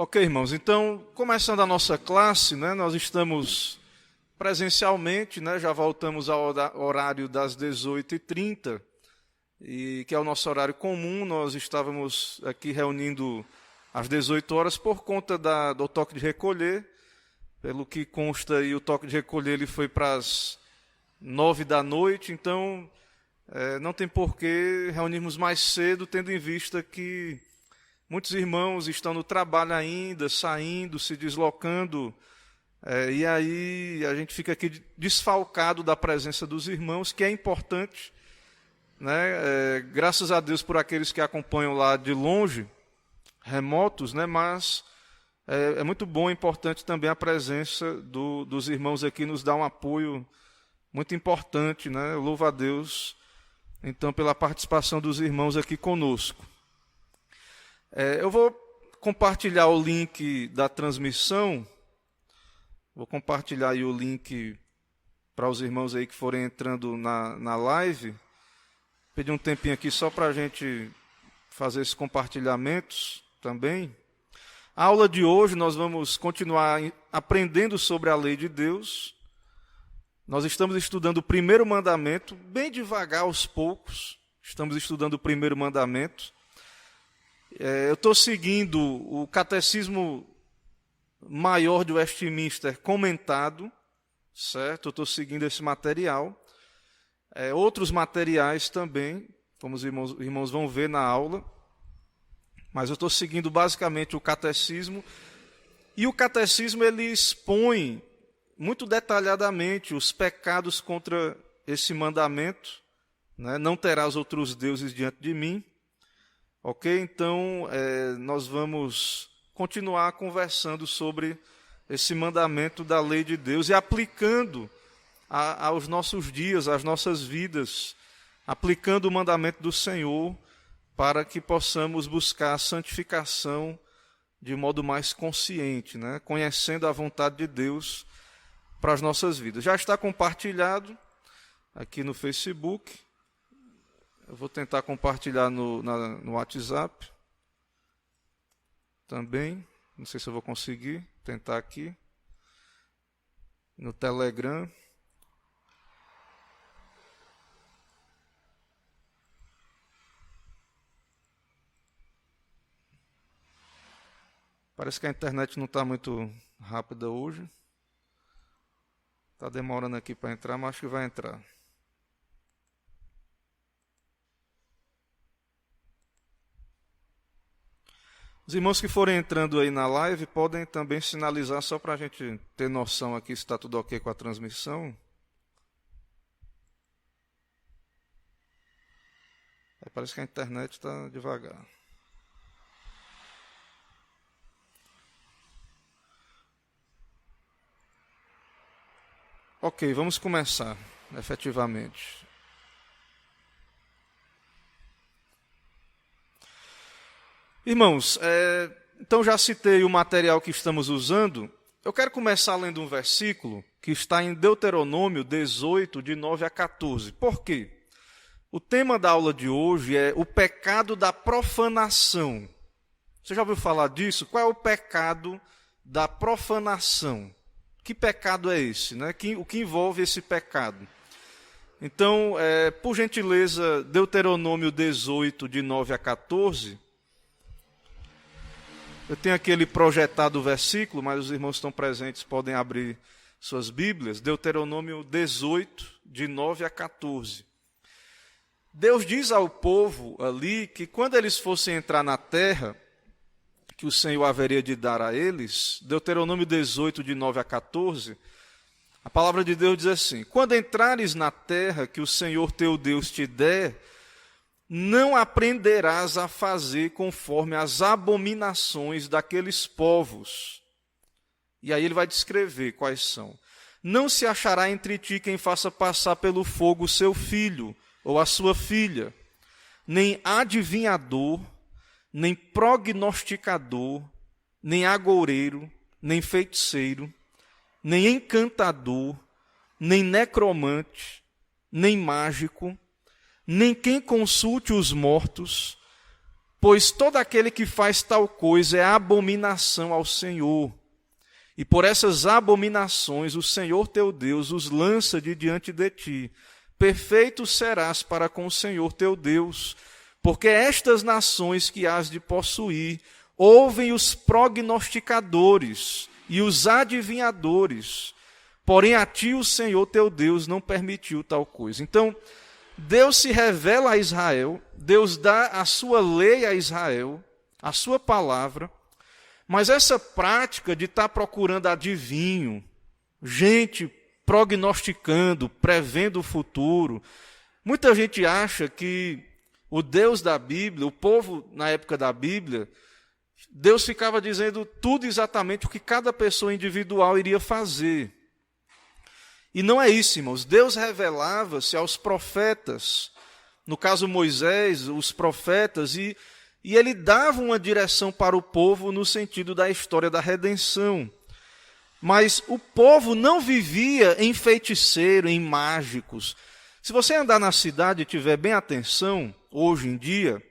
Ok, irmãos, então, começando a nossa classe, nós estamos presencialmente, já voltamos ao horário das 18h30, que é o nosso horário comum. Nós estávamos aqui reunindo às 18 horas por conta do toque de recolher. Pelo que consta aí, o toque de recolher ele foi para as 9 da noite, então não tem por que reunirmos mais cedo, tendo em vista que muitos irmãos estão no trabalho ainda, saindo, se deslocando, e aí a gente fica aqui desfalcado da presença dos irmãos, que é importante, graças a Deus por aqueles que acompanham lá de longe, remotos, mas é muito bom e importante também a presença dos irmãos aqui, nos dá um apoio muito importante, Eu louvo a Deus, então, pela participação dos irmãos aqui conosco. Eu vou compartilhar o link da transmissão, vou compartilhar aí o link para os irmãos aí que forem entrando na live. Pedir um tempinho aqui só para a gente fazer esses compartilhamentos também. A aula de hoje nós vamos continuar aprendendo sobre a lei de Deus. Nós estamos estudando o primeiro mandamento, bem devagar, aos poucos. Estamos estudando o primeiro mandamento. Eu estou seguindo o Catecismo Maior de Westminster comentado, certo? Eu estou seguindo esse material. Outros materiais também, como os irmãos vão ver na aula. Mas eu estou seguindo basicamente o Catecismo. E o Catecismo ele expõe muito detalhadamente os pecados contra esse mandamento. Não terás outros deuses diante de mim. Ok? Então, nós vamos continuar conversando sobre esse mandamento da lei de Deus e aplicando aos nossos dias, às nossas vidas, aplicando o mandamento do Senhor para que possamos buscar a santificação de modo mais consciente, conhecendo a vontade de Deus para as nossas vidas. Já está compartilhado aqui no Facebook. Eu vou tentar compartilhar no WhatsApp também. Não sei se eu vou conseguir. Tentar aqui. No Telegram. Parece que a internet não está muito rápida hoje. Está demorando aqui para entrar, mas acho que vai entrar. Os irmãos que forem entrando aí na live podem também sinalizar, só para a gente ter noção aqui se está tudo ok com a transmissão. Parece que a internet está devagar. Ok, vamos começar, efetivamente. Irmãos, então já citei o material que estamos usando. Eu quero começar lendo um versículo que está em Deuteronômio 18, de 9 a 14. Por quê? O tema da aula de hoje é o pecado da profanação. Você já ouviu falar disso? Qual é o pecado da profanação? Que pecado é esse? O que envolve esse pecado? Então, por gentileza, Deuteronômio 18, de 9 a 14. Eu tenho aquele projetado versículo, mas os irmãos estão presentes, podem abrir suas Bíblias. Deuteronômio 18, de 9 a 14. Deus diz ao povo ali que quando eles fossem entrar na terra, que o Senhor haveria de dar a eles, Deuteronômio 18, de 9 a 14, a palavra de Deus diz assim: quando entrares na terra que o Senhor teu Deus te der, não aprenderás a fazer conforme as abominações daqueles povos. E aí ele vai descrever quais são. Não se achará entre ti quem faça passar pelo fogo o seu filho ou a sua filha, nem adivinhador, nem prognosticador, nem agoureiro, nem feiticeiro, nem encantador, nem necromante, nem mágico, nem quem consulte os mortos, pois todo aquele que faz tal coisa é abominação ao Senhor. E por essas abominações o Senhor teu Deus os lança de diante de ti. Perfeito serás para com o Senhor teu Deus, porque estas nações que hás de possuir ouvem os prognosticadores e os adivinhadores, porém a ti o Senhor teu Deus não permitiu tal coisa. Então, Deus se revela a Israel, Deus dá a sua lei a Israel, a sua palavra, mas essa prática de estar procurando adivinho, gente prognosticando, prevendo o futuro, muita gente acha que o Deus da Bíblia, o povo na época da Bíblia, Deus ficava dizendo tudo exatamente o que cada pessoa individual iria fazer. E não é isso, irmãos. Deus revelava-se aos profetas, no caso Moisés, os profetas, e ele dava uma direção para o povo no sentido da história da redenção. Mas o povo não vivia em feiticeiro, em mágicos. Se você andar na cidade e tiver bem atenção, hoje em dia,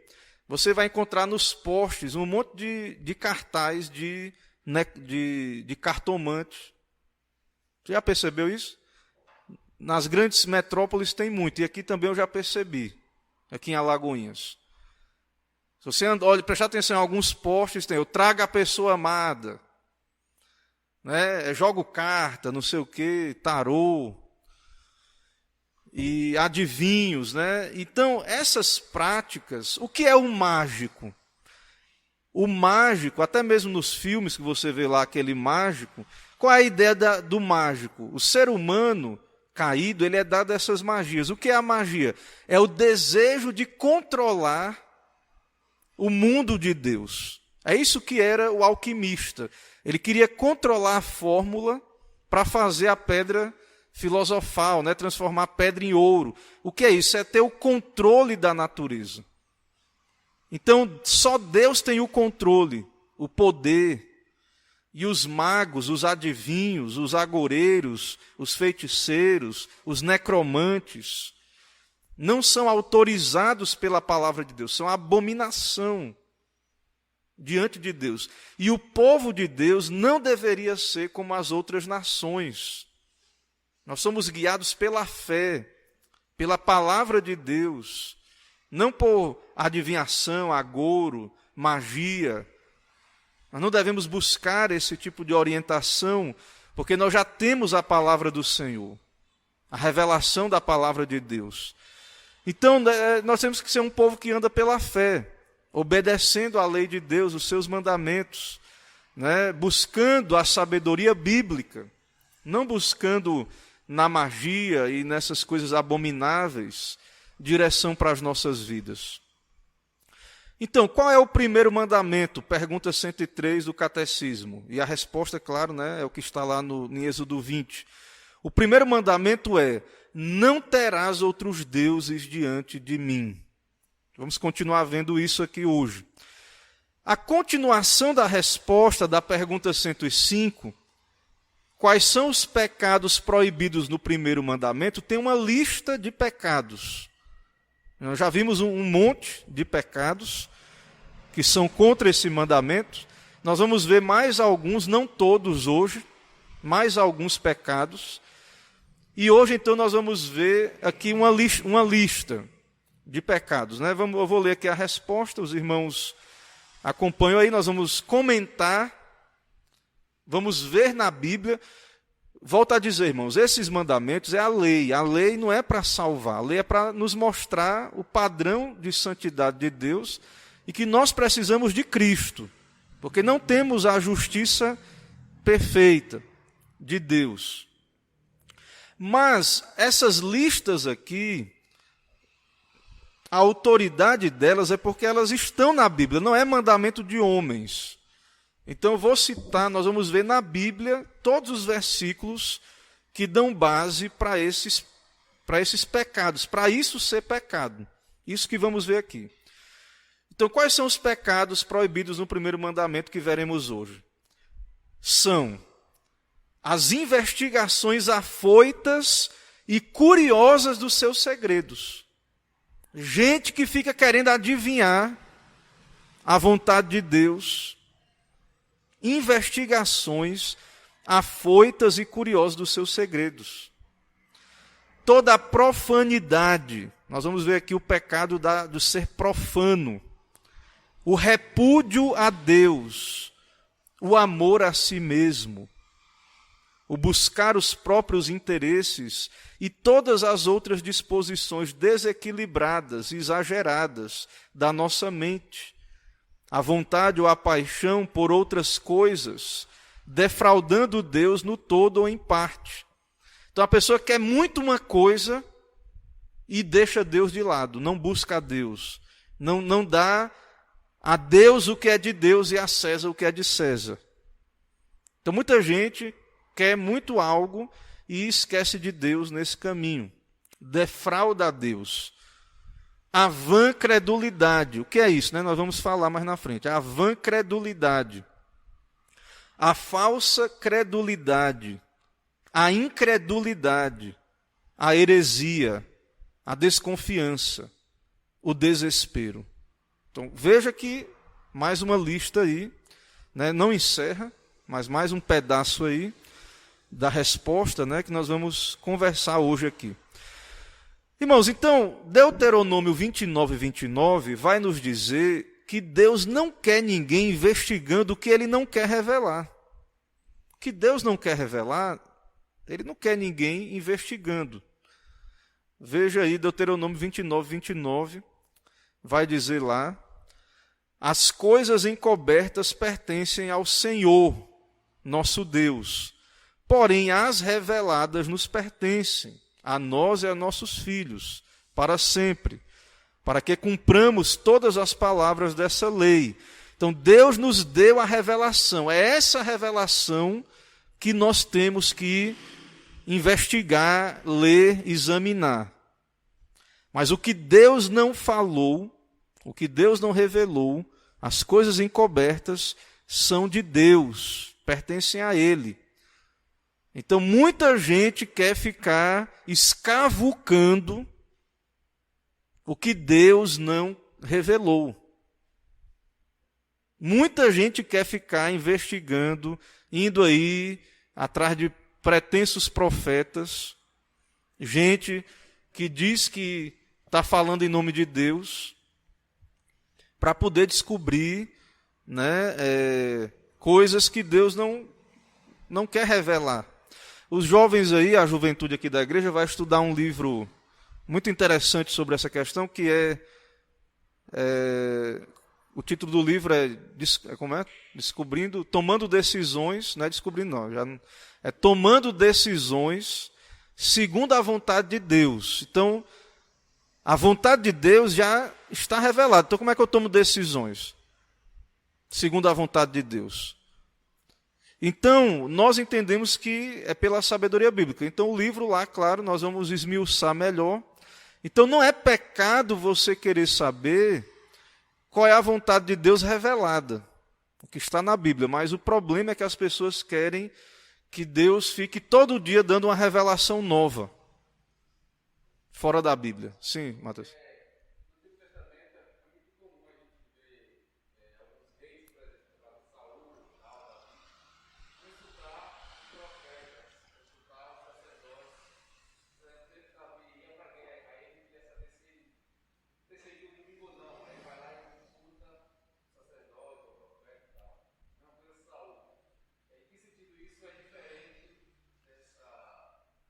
você vai encontrar nos postes um monte de cartaz de cartomante. Você já percebeu isso? Nas grandes metrópoles tem muito, e aqui também eu já percebi, aqui em Alagoinhas. Se você prestar atenção em alguns postes, tem, eu trago a pessoa amada, né? Jogo carta, não sei o quê, tarô, e adivinhos, né? Então, essas práticas, o que é o mágico? O mágico, até mesmo nos filmes que você vê lá, aquele mágico, qual é a ideia do mágico? O ser humano caído, ele é dado a essas magias. O que é a magia? É o desejo de controlar o mundo de Deus. É isso que era o alquimista. Ele queria controlar a fórmula para fazer a pedra filosofal, né? Transformar a pedra em ouro. O que é isso? É ter o controle da natureza. Então, só Deus tem o controle, o poder. E os magos, os adivinhos, os agoreiros, os feiticeiros, os necromantes, não são autorizados pela palavra de Deus, são abominação diante de Deus. E o povo de Deus não deveria ser como as outras nações. Nós somos guiados pela fé, pela palavra de Deus, não por adivinhação, agouro, magia. Nós não devemos buscar esse tipo de orientação, porque nós já temos a palavra do Senhor, a revelação da palavra de Deus. Então, nós temos que ser um povo que anda pela fé, obedecendo à lei de Deus, os seus mandamentos, né? Buscando a sabedoria bíblica, não buscando na magia e nessas coisas abomináveis direção para as nossas vidas. Então, qual é o primeiro mandamento? Pergunta 103 do Catecismo. E a resposta, claro, né, é o que está lá em Êxodo 20. O primeiro mandamento é: não terás outros deuses diante de mim. Vamos continuar vendo isso aqui hoje. A continuação da resposta da pergunta 105, quais são os pecados proibidos no primeiro mandamento, tem uma lista de pecados. Nós já vimos um monte de pecados que são contra esse mandamento. Nós vamos ver mais alguns, não todos hoje, mais alguns pecados. E hoje, então, nós vamos ver aqui uma lista de pecados, né? Eu vou ler aqui a resposta, os irmãos acompanham aí, nós vamos comentar, vamos ver na Bíblia. Volto a dizer, irmãos, esses mandamentos é a lei. A lei não é para salvar, a lei é para nos mostrar o padrão de santidade de Deus e que nós precisamos de Cristo, porque não temos a justiça perfeita de Deus. Mas essas listas aqui, a autoridade delas é porque elas estão na Bíblia, não é mandamento de homens. Então eu vou citar, nós vamos ver na Bíblia todos os versículos que dão base para esses pecados, para isso ser pecado. Isso que vamos ver aqui. Então, quais são os pecados proibidos no primeiro mandamento que veremos hoje? São as investigações afoitas e curiosas dos seus segredos. Gente que fica querendo adivinhar a vontade de Deus, investigações afoitas e curiosas dos seus segredos. Toda a profanidade, nós vamos ver aqui o pecado do ser profano, o repúdio a Deus, o amor a si mesmo, o buscar os próprios interesses e todas as outras disposições desequilibradas e exageradas da nossa mente, a vontade ou a paixão por outras coisas, defraudando Deus no todo ou em parte. Então a pessoa quer muito uma coisa e deixa Deus de lado, não busca a Deus, não dá a Deus o que é de Deus e a César o que é de César. Então muita gente quer muito algo e esquece de Deus nesse caminho, defrauda a Deus. A vã credulidade, o que é isso? Nós vamos falar mais na frente. A vã credulidade, a falsa credulidade, a incredulidade, a heresia, a desconfiança, o desespero. Então, veja que mais uma lista aí, né? Não encerra, mas mais um pedaço aí da resposta, né, que nós vamos conversar hoje aqui. Irmãos, então, Deuteronômio 29 vai nos dizer que Deus não quer ninguém investigando o que Ele não quer revelar. O que Deus não quer revelar, Ele não quer ninguém investigando. Veja aí Deuteronômio 29 vai dizer lá: as coisas encobertas pertencem ao Senhor, nosso Deus, porém as reveladas nos pertencem, a nós e a nossos filhos, para sempre, para que cumpramos todas as palavras dessa lei. Então Deus nos deu a revelação, é essa revelação que nós temos que investigar, ler, examinar. Mas o que Deus não falou, o que Deus não revelou, as coisas encobertas são de Deus, pertencem a Ele. Então muita gente quer ficar escavucando o que Deus não revelou. Muita gente quer ficar investigando, indo aí atrás de pretensos profetas, gente que diz que está falando em nome de Deus, para poder descobrir, né, coisas que Deus não quer revelar. Os jovens aí, a juventude aqui da igreja, vai estudar um livro muito interessante sobre essa questão, que o título do livro como é? Descobrindo, tomando decisões, não é descobrindo não, é tomando decisões segundo a vontade de Deus. Então, a vontade de Deus já está revelada. Então, como é que eu tomo decisões? Segundo a vontade de Deus. Então, nós entendemos que é pela sabedoria bíblica. Então, o livro lá, claro, nós vamos esmiuçar melhor. Então, não é pecado você querer saber qual é a vontade de Deus revelada, o que está na Bíblia. Mas o problema é que as pessoas querem que Deus fique todo dia dando uma revelação nova, fora da Bíblia. Sim, Matheus.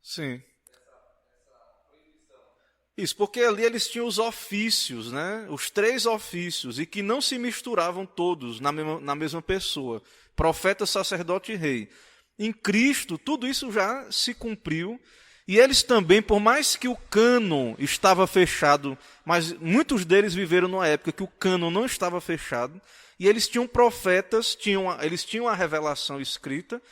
Sim. Isso, porque ali eles tinham os ofícios, né? Os 3 ofícios, e que não se misturavam todos na mesma pessoa. Profeta, sacerdote e rei. Em Cristo, tudo isso já se cumpriu. E eles também, por mais que o cânon estava fechado, mas muitos deles viveram numa época que o cânon não estava fechado, e eles tinham profetas, eles tinham a revelação escrita,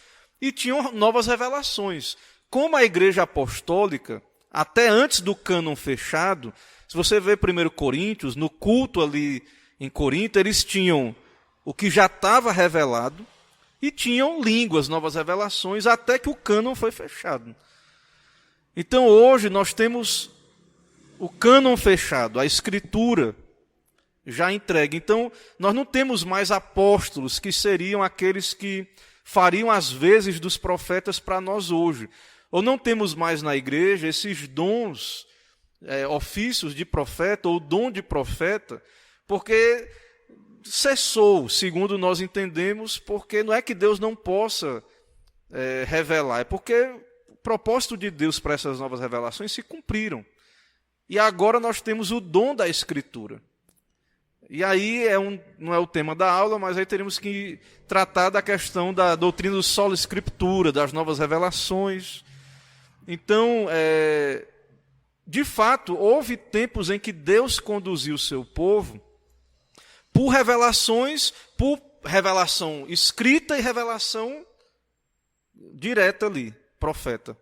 e tinham novas revelações. Como a igreja apostólica, até antes do cânon fechado, se você ver 1 Coríntios, no culto ali em Corinto, eles tinham o que já estava revelado e tinham línguas, novas revelações, até que o cânon foi fechado. Então hoje nós temos o cânon fechado, a escritura já entregue. Então, nós não temos mais apóstolos, que seriam aqueles que fariam as vezes dos profetas para nós hoje. Ou não temos mais na igreja esses dons, ofícios de profeta, ou dom de profeta, porque cessou, segundo nós entendemos, porque não é que Deus não possa revelar, é porque o propósito de Deus para essas novas revelações se cumpriram. E agora nós temos o dom da Escritura. E aí não é o tema da aula, mas aí teríamos que tratar da questão da doutrina do sola escritura, das novas revelações. Então, de fato, houve tempos em que Deus conduziu o seu povo por revelações, por revelação escrita e revelação direta ali, profeta.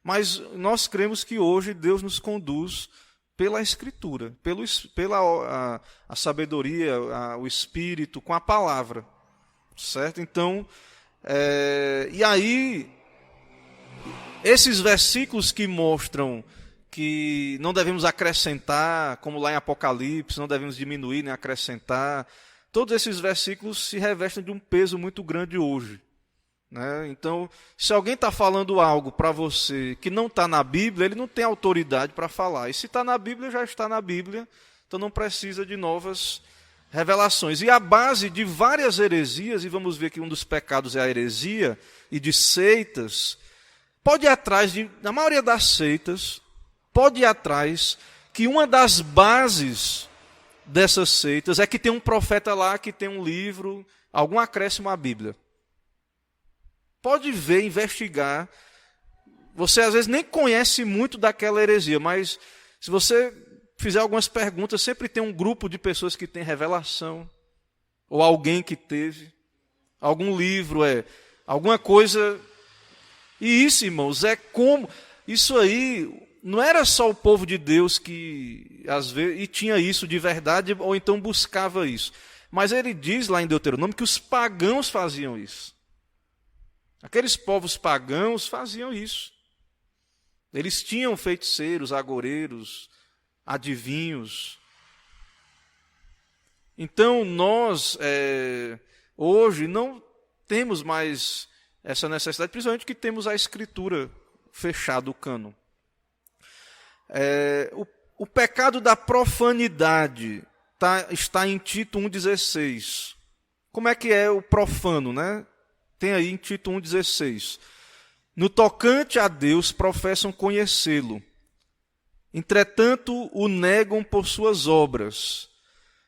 Mas nós cremos que hoje Deus nos conduz pela Escritura, pela a sabedoria, o Espírito, com a palavra. Certo? Então, e aí, esses versículos que mostram que não devemos acrescentar, como lá em Apocalipse, não devemos diminuir nem acrescentar, todos esses versículos se revestem de um peso muito grande hoje. Né? Então, se alguém está falando algo para você que não está na Bíblia, ele não tem autoridade para falar. E se está na Bíblia, já está na Bíblia, então não precisa de novas revelações. E a base de várias heresias, e vamos ver que um dos pecados é a heresia, e de seitas, pode ir atrás, na maioria das seitas, pode ir atrás que uma das bases dessas seitas é que tem um profeta lá que tem um livro, algum acréscimo à Bíblia. Pode ver, investigar. Você às vezes nem conhece muito daquela heresia, mas se você fizer algumas perguntas, sempre tem um grupo de pessoas que tem revelação, ou alguém que teve, algum livro, alguma coisa. E isso, irmãos, isso aí não era só o povo de Deus que às vezes e tinha isso de verdade, ou então buscava isso. Mas ele diz lá em Deuteronômio que os pagãos faziam isso. Aqueles povos pagãos faziam isso. Eles tinham feiticeiros, agoureiros, adivinhos. Então, nós, hoje, não temos mais essa necessidade, principalmente que temos a Escritura fechada, o cânon. O pecado da profanidade está em Tito 1,16. Como é que é o profano, né? Tem aí em Tito 1,16. No tocante a Deus, professam conhecê-lo. Entretanto, o negam por suas obras.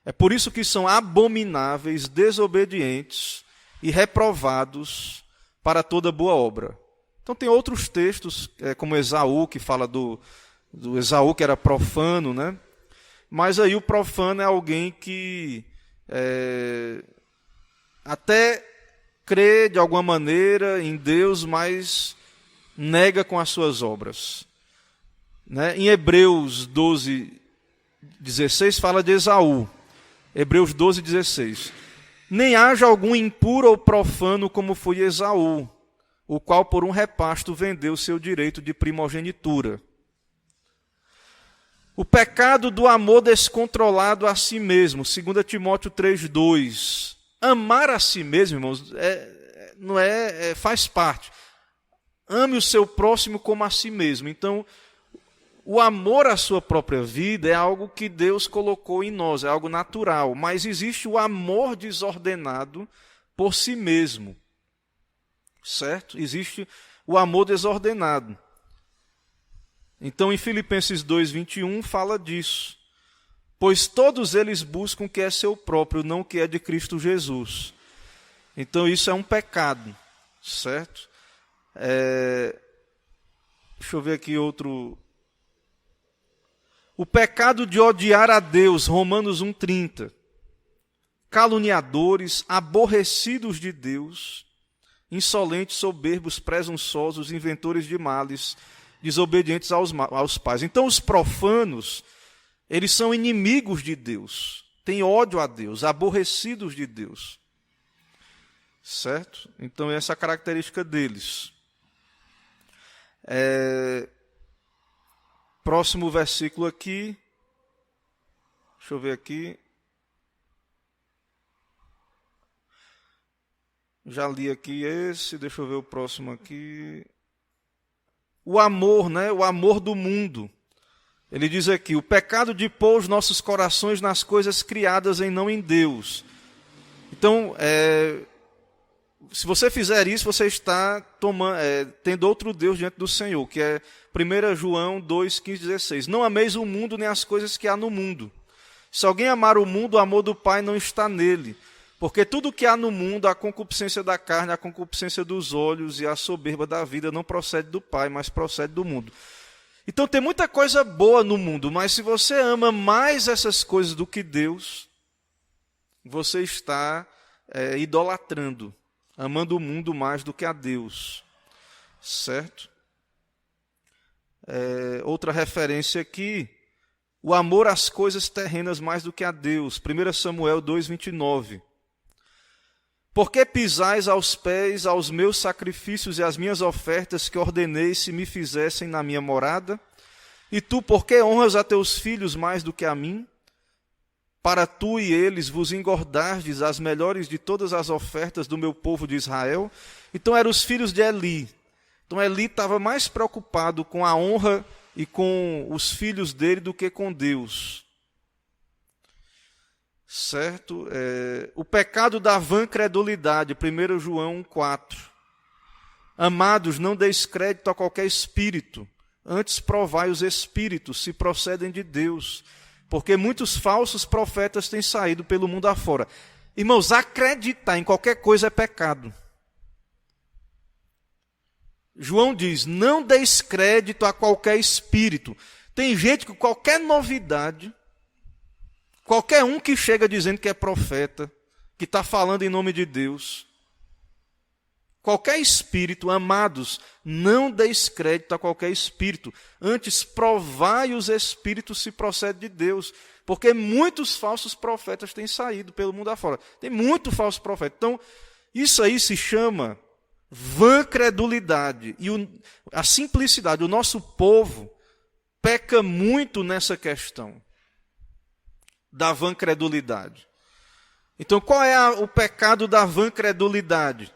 É por isso que são abomináveis, desobedientes e reprovados para toda boa obra. Então tem outros textos, como Esaú, que fala do Esaú, que era profano, né? Mas aí o profano é alguém que até crê de alguma maneira em Deus, mas nega com as suas obras. Né? Em Hebreus 12:16 fala de Esaú. Hebreus 12:16. Nem haja algum impuro ou profano como foi Esaú, o qual por um repasto vendeu seu direito de primogenitura. O pecado do amor descontrolado a si mesmo, 2 Timóteo 3:2. Amar a si mesmo, irmãos, faz parte. Ame o seu próximo como a si mesmo. Então, o amor à sua própria vida é algo que Deus colocou em nós, é algo natural. Mas existe o amor desordenado por si mesmo. Certo? Existe o amor desordenado. Então, em Filipenses 2:21 fala disso. Pois todos eles buscam o que é seu próprio, não o que é de Cristo Jesus. Então isso é um pecado, certo? Deixa eu ver aqui outro. O pecado de odiar a Deus, Romanos 1:30. Caluniadores, aborrecidos de Deus, insolentes, soberbos, presunçosos, inventores de males, desobedientes aos pais. Então os profanos, eles são inimigos de Deus, têm ódio a Deus, aborrecidos de Deus. Certo? Então, essa é a característica deles. Próximo versículo aqui. Deixa eu ver aqui. Já li aqui esse, deixa eu ver o próximo aqui. O amor, né? O amor do mundo. Ele diz aqui, o pecado de pôr os nossos corações nas coisas criadas e não em Deus. Então, se você fizer isso, você está tendo outro Deus diante do Senhor, que é 1 João 2, 15, 16. Não ameis o mundo nem as coisas que há no mundo. Se alguém amar o mundo, o amor do Pai não está nele. Porque tudo que há no mundo, a concupiscência da carne, a concupiscência dos olhos e a soberba da vida não procede do Pai, mas procede do mundo. Então tem muita coisa boa no mundo, mas se você ama mais essas coisas do que Deus, você está idolatrando, amando o mundo mais do que a Deus. Certo? Outra referência aqui, o amor às coisas terrenas mais do que a Deus. 1 Samuel 2, 29. Por que pisais aos pés aos meus sacrifícios e às minhas ofertas que ordenei se me fizessem na minha morada? E tu, por que honras a teus filhos mais do que a mim? Para tu e eles vos engordardes as melhores de todas as ofertas do meu povo de Israel? Então eram os filhos de Eli. Então Eli estava mais preocupado com a honra e com os filhos dele do que com Deus. Certo? O pecado da vã credulidade, 1 João 4. Amados, não deis crédito a qualquer espírito, antes provai os espíritos, se procedem de Deus, porque muitos falsos profetas têm saído pelo mundo afora. Irmãos, acreditar em qualquer coisa é pecado. João diz, não deis crédito a qualquer espírito. Tem gente que qualquer novidade, qualquer um que chega dizendo que é profeta, que está falando em nome de Deus, qualquer espírito, amados, não deis crédito a qualquer espírito, antes provai os espíritos se procede de Deus, porque muitos falsos profetas têm saído pelo mundo afora. Tem muito falso profeta. Então, isso aí se chama vã credulidade. E a simplicidade, o nosso povo peca muito nessa questão da vã credulidade. Então, qual é o pecado da vã credulidade?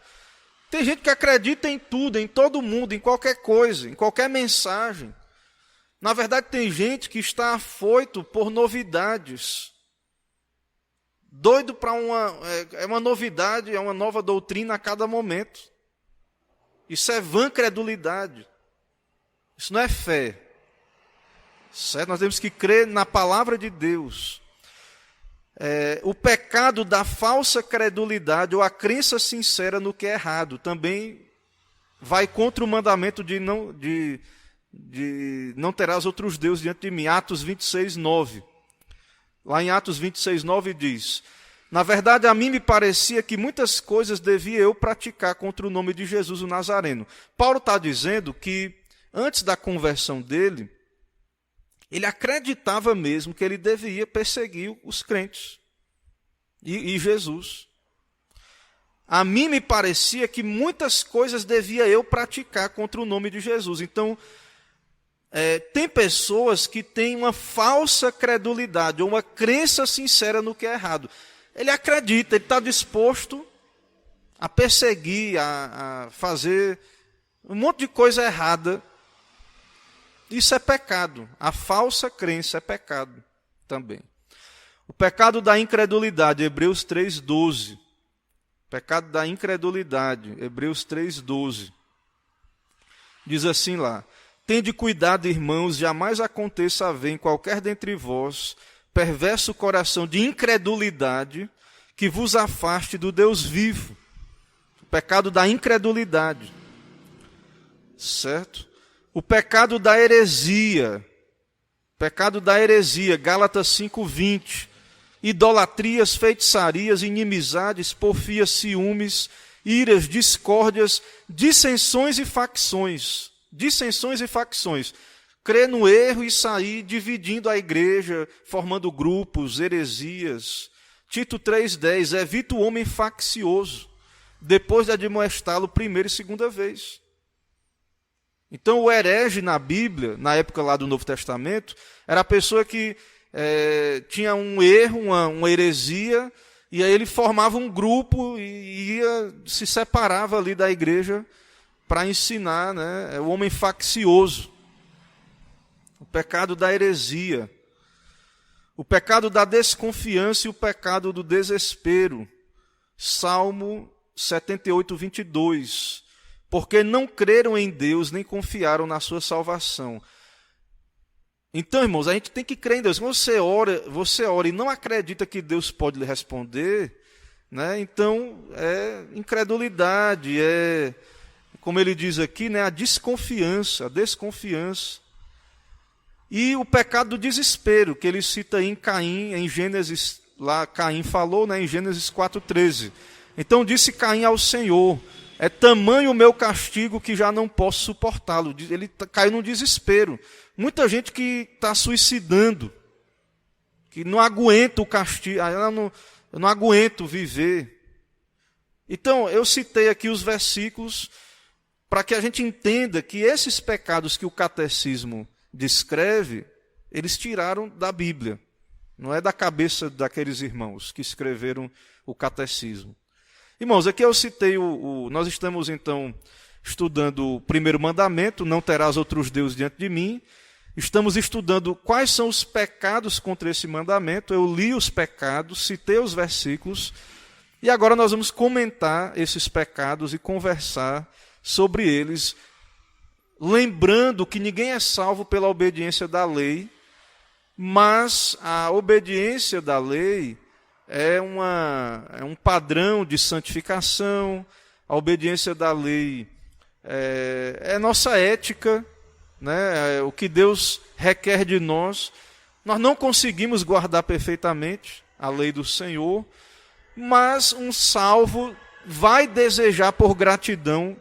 Tem gente que acredita em tudo, em todo mundo, em qualquer coisa, em qualquer mensagem. Na verdade, tem gente que está afoito por novidades. Doido para uma novidade, é uma nova doutrina a cada momento. Isso é vã credulidade. Isso não é fé. Certo? Nós temos que crer na palavra de Deus. O pecado da falsa credulidade ou a crença sincera no que é errado também vai contra o mandamento de não terás outros deuses diante de mim. Atos 26, 9. Lá em Atos 26, 9 diz: na verdade, a mim me parecia que muitas coisas devia eu praticar contra o nome de Jesus o Nazareno. Paulo está dizendo que antes da conversão dele, ele acreditava mesmo que ele devia perseguir os crentes e Jesus. A mim me parecia que muitas coisas devia eu praticar contra o nome de Jesus. Então, tem pessoas que têm uma falsa credulidade, ou uma crença sincera no que é errado. Ele acredita, ele está disposto a perseguir, a fazer um monte de coisa errada. Isso é pecado. A falsa crença é pecado também. O pecado da incredulidade, Hebreus 3:12. Pecado da incredulidade, Hebreus 3:12. Diz assim lá: tende cuidado, irmãos, jamais aconteça haver em qualquer dentre vós perverso coração de incredulidade que vos afaste do Deus vivo. O pecado da incredulidade. Certo? O pecado da heresia. Pecado da heresia, Gálatas 5:20. Idolatrias, feitiçarias, inimizades, porfias, ciúmes, iras, discórdias, dissensões e facções. Dissensões e facções. Crer no erro e sair dividindo a igreja, formando grupos, heresias. Tito 3:10, evita o homem faccioso, depois de admoestá-lo primeira e segunda vez. Então o herege na Bíblia, na época lá do Novo Testamento, era a pessoa que tinha um erro, uma heresia, E aí ele formava um grupo e se separava ali da igreja para ensinar, né? O homem faccioso, o pecado da heresia, o pecado da desconfiança e o pecado do desespero. Salmo 78, 22. Porque não creram em Deus, nem confiaram na sua salvação. Então, irmãos, a gente tem que crer em Deus. Quando você ora e não acredita que Deus pode lhe responder, né? Então é incredulidade, como ele diz aqui, né? A desconfiança. E o pecado do desespero, que ele cita aí em Caim, em Gênesis, lá Caim falou, né? Em Gênesis 4,13. Então disse Caim ao Senhor: é tamanho o meu castigo que já não posso suportá-lo. Ele caiu num desespero. Muita gente que está suicidando, que não aguenta o castigo, eu não aguento viver. Então, eu citei aqui os versículos para que a gente entenda que esses pecados que o catecismo descreve, eles tiraram da Bíblia. Não é da cabeça daqueles irmãos que escreveram o catecismo. Irmãos, aqui eu citei nós estamos então estudando o primeiro mandamento, não terás outros deuses diante de mim. Estamos estudando quais são os pecados contra esse mandamento. Eu li os pecados, citei os versículos, e agora nós vamos comentar esses pecados e conversar sobre eles, lembrando que ninguém é salvo pela obediência da lei, mas a obediência da lei é um padrão de santificação. A obediência da lei é nossa ética, né? O que Deus requer de nós. Nós não conseguimos guardar perfeitamente a lei do Senhor, mas um salvo vai desejar por gratidão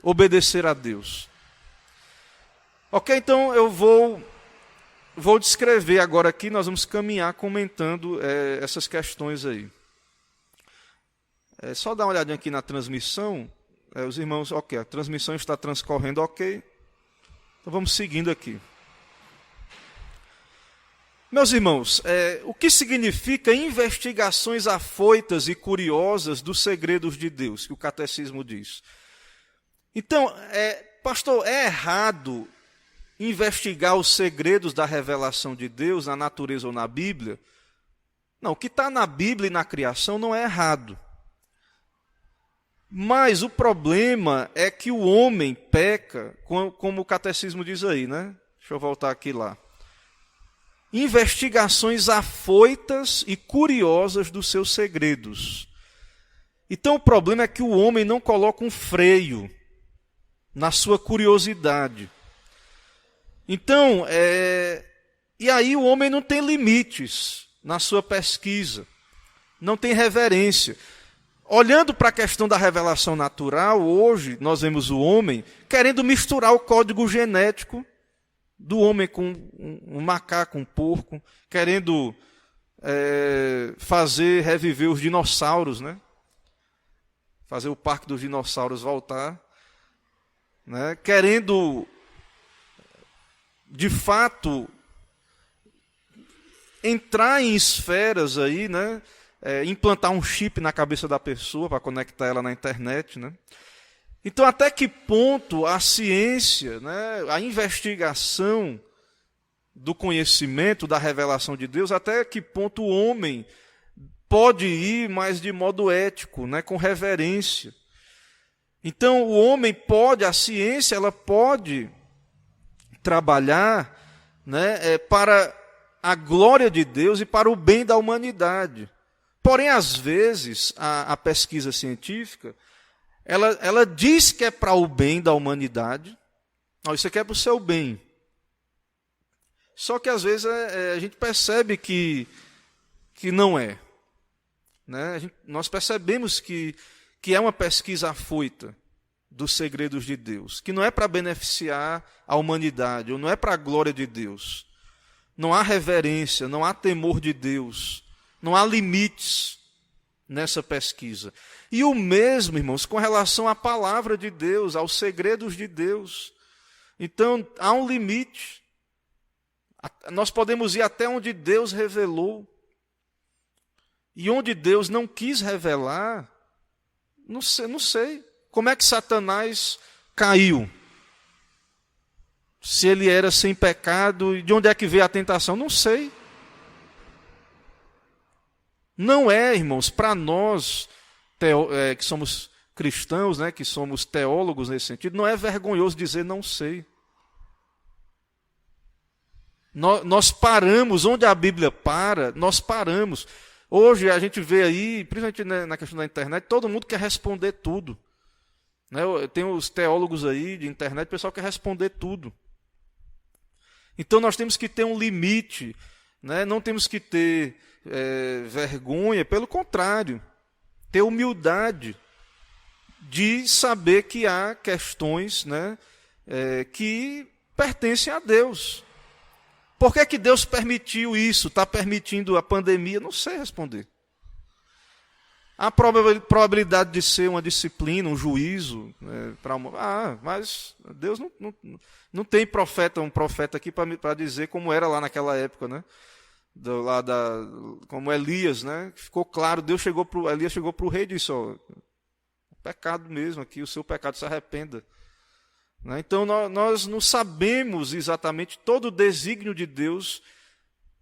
obedecer a Deus. Ok, então eu vou descrever agora aqui, nós vamos caminhar comentando essas questões aí. Só dar uma olhadinha aqui na transmissão. Os irmãos, ok, a transmissão está transcorrendo ok. Então vamos seguindo aqui. Meus irmãos, o que significa investigações afoitas e curiosas dos segredos de Deus, que o catecismo diz? Então, pastor, é errado investigar os segredos da revelação de Deus na natureza ou na Bíblia? Não, o que está na Bíblia e na criação não é errado. Mas o problema é que o homem peca, como o catecismo diz aí, né? Deixa eu voltar aqui lá. Investigações afoitas e curiosas dos seus segredos. Então o problema é que o homem não coloca um freio na sua curiosidade. Então, e aí o homem não tem limites na sua pesquisa, não tem reverência. Olhando para a questão da revelação natural, hoje nós vemos o homem querendo misturar o código genético do homem com um macaco, um porco, querendo reviver os dinossauros, né? Fazer o parque dos dinossauros voltar, né? Querendo, de fato, entrar em esferas aí, né? Implantar um chip na cabeça da pessoa para conectar ela na internet, né? Então, até que ponto a ciência, né, a investigação do conhecimento, da revelação de Deus, até que ponto o homem pode ir, mas de modo ético, né, com reverência. Então, o homem pode, a ciência, ela pode trabalhar, né, para a glória de Deus e para o bem da humanidade. Porém, às vezes, a pesquisa científica, ela diz que é para o bem da humanidade. Não, isso aqui é para o seu bem. Só que, às vezes, a gente percebe que não é. Né? Nós percebemos que é uma pesquisa afoita dos segredos de Deus, que não é para beneficiar a humanidade, ou não é para a glória de Deus. Não há reverência, não há temor de Deus, não há limites nessa pesquisa. E o mesmo, irmãos, com relação à palavra de Deus, aos segredos de Deus. Então, há um limite. Nós podemos ir até onde Deus revelou. e onde Deus não quis revelar, não sei. Como é que Satanás caiu? Se ele era sem pecado, e de onde é que veio a tentação? Não sei. Não é, irmãos, para nós que somos cristãos, né, que somos teólogos nesse sentido, não é vergonhoso dizer não sei. Nós paramos, onde a Bíblia para, nós paramos. Hoje a gente vê aí, principalmente na questão da internet, todo mundo quer responder tudo. Né? Tem os teólogos aí de internet, o pessoal quer responder tudo. Então nós temos que ter um limite, né? Não temos que ter vergonha, pelo contrário, ter humildade de saber que há questões, né, que pertencem a Deus. Por que que Deus permitiu isso? Está permitindo a pandemia? Não sei responder. A probabilidade de ser uma disciplina, um juízo, mas Deus não tem um profeta aqui para dizer como era lá naquela época, né? Como Elias, né? Ficou claro, Elias chegou para o rei e disse, pecado mesmo aqui, o seu pecado, se arrependa. Né? Então nós não sabemos exatamente todo o desígnio de Deus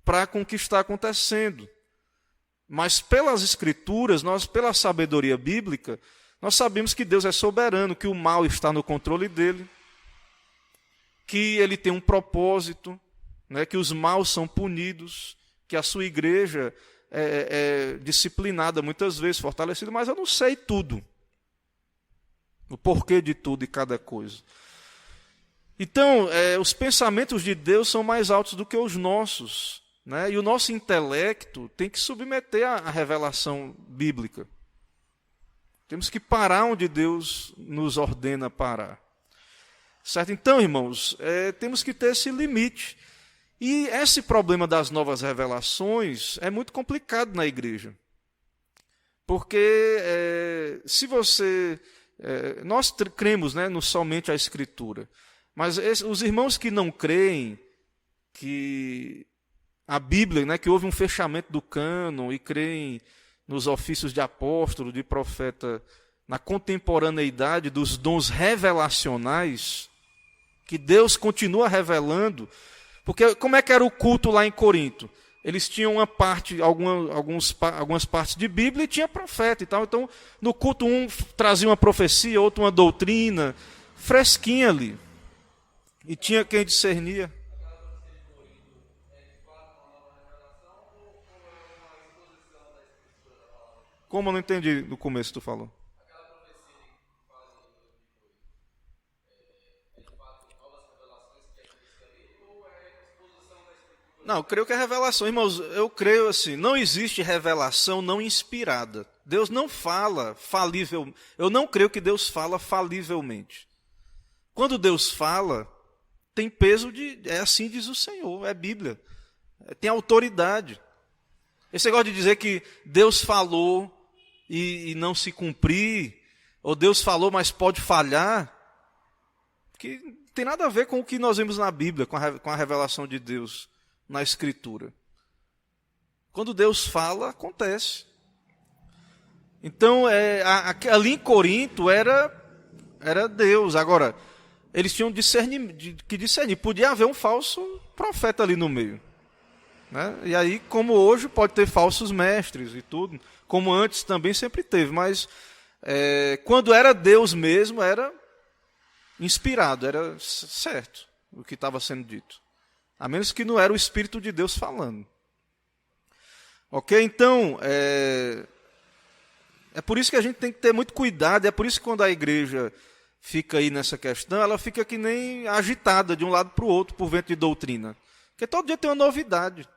para com o que está acontecendo. Mas pelas Escrituras, pela sabedoria bíblica, nós sabemos que Deus é soberano, que o mal está no controle dele, que ele tem um propósito, né, que os maus são punidos, que a sua igreja é disciplinada muitas vezes, fortalecida, mas eu não sei tudo, o porquê de tudo e cada coisa. Então, os pensamentos de Deus são mais altos do que os nossos, né? E o nosso intelecto tem que submeter à revelação bíblica. Temos que parar onde Deus nos ordena parar. Certo? Então, irmãos, temos que ter esse limite. E esse problema das novas revelações é muito complicado na igreja. Porque se você... nós cremos, né, somente a Escritura. Mas os irmãos que não creem que a Bíblia, né, que houve um fechamento do cânon e creem nos ofícios de apóstolo, de profeta, na contemporaneidade dos dons revelacionais, que Deus continua revelando, porque como é que era o culto lá em Corinto? Eles tinham uma parte, algumas partes de Bíblia e tinha profeta e tal. Então, no culto um trazia uma profecia, outro uma doutrina, fresquinha ali. E tinha quem discernia. Como eu não entendi no começo que tu falou? Não, eu creio que é revelação. Irmãos, eu creio assim, não existe revelação não inspirada. Deus não fala falivelmente. Eu não creio que Deus fala falivelmente. Quando Deus fala, tem peso é assim diz o Senhor, é Bíblia. Tem autoridade. Esse negócio de dizer que Deus falou e não se cumprir, ou Deus falou, mas pode falhar, que tem nada a ver com o que nós vemos na Bíblia, com a revelação de Deus na Escritura. Quando Deus fala, acontece. Então, ali em Corinto era Deus. Agora, eles tinham que discernir. Podia haver um falso profeta ali no meio. Né? E aí, como hoje, pode ter falsos mestres e tudo. Como antes também sempre teve. Mas, quando era Deus mesmo, era inspirado, era certo o que estava sendo dito. A menos que não era o Espírito de Deus falando. Ok? Então, é por isso que a gente tem que ter muito cuidado. É por isso que quando a igreja fica aí nessa questão, ela fica que nem agitada de um lado para o outro por vento de doutrina. Porque todo dia tem uma novidade.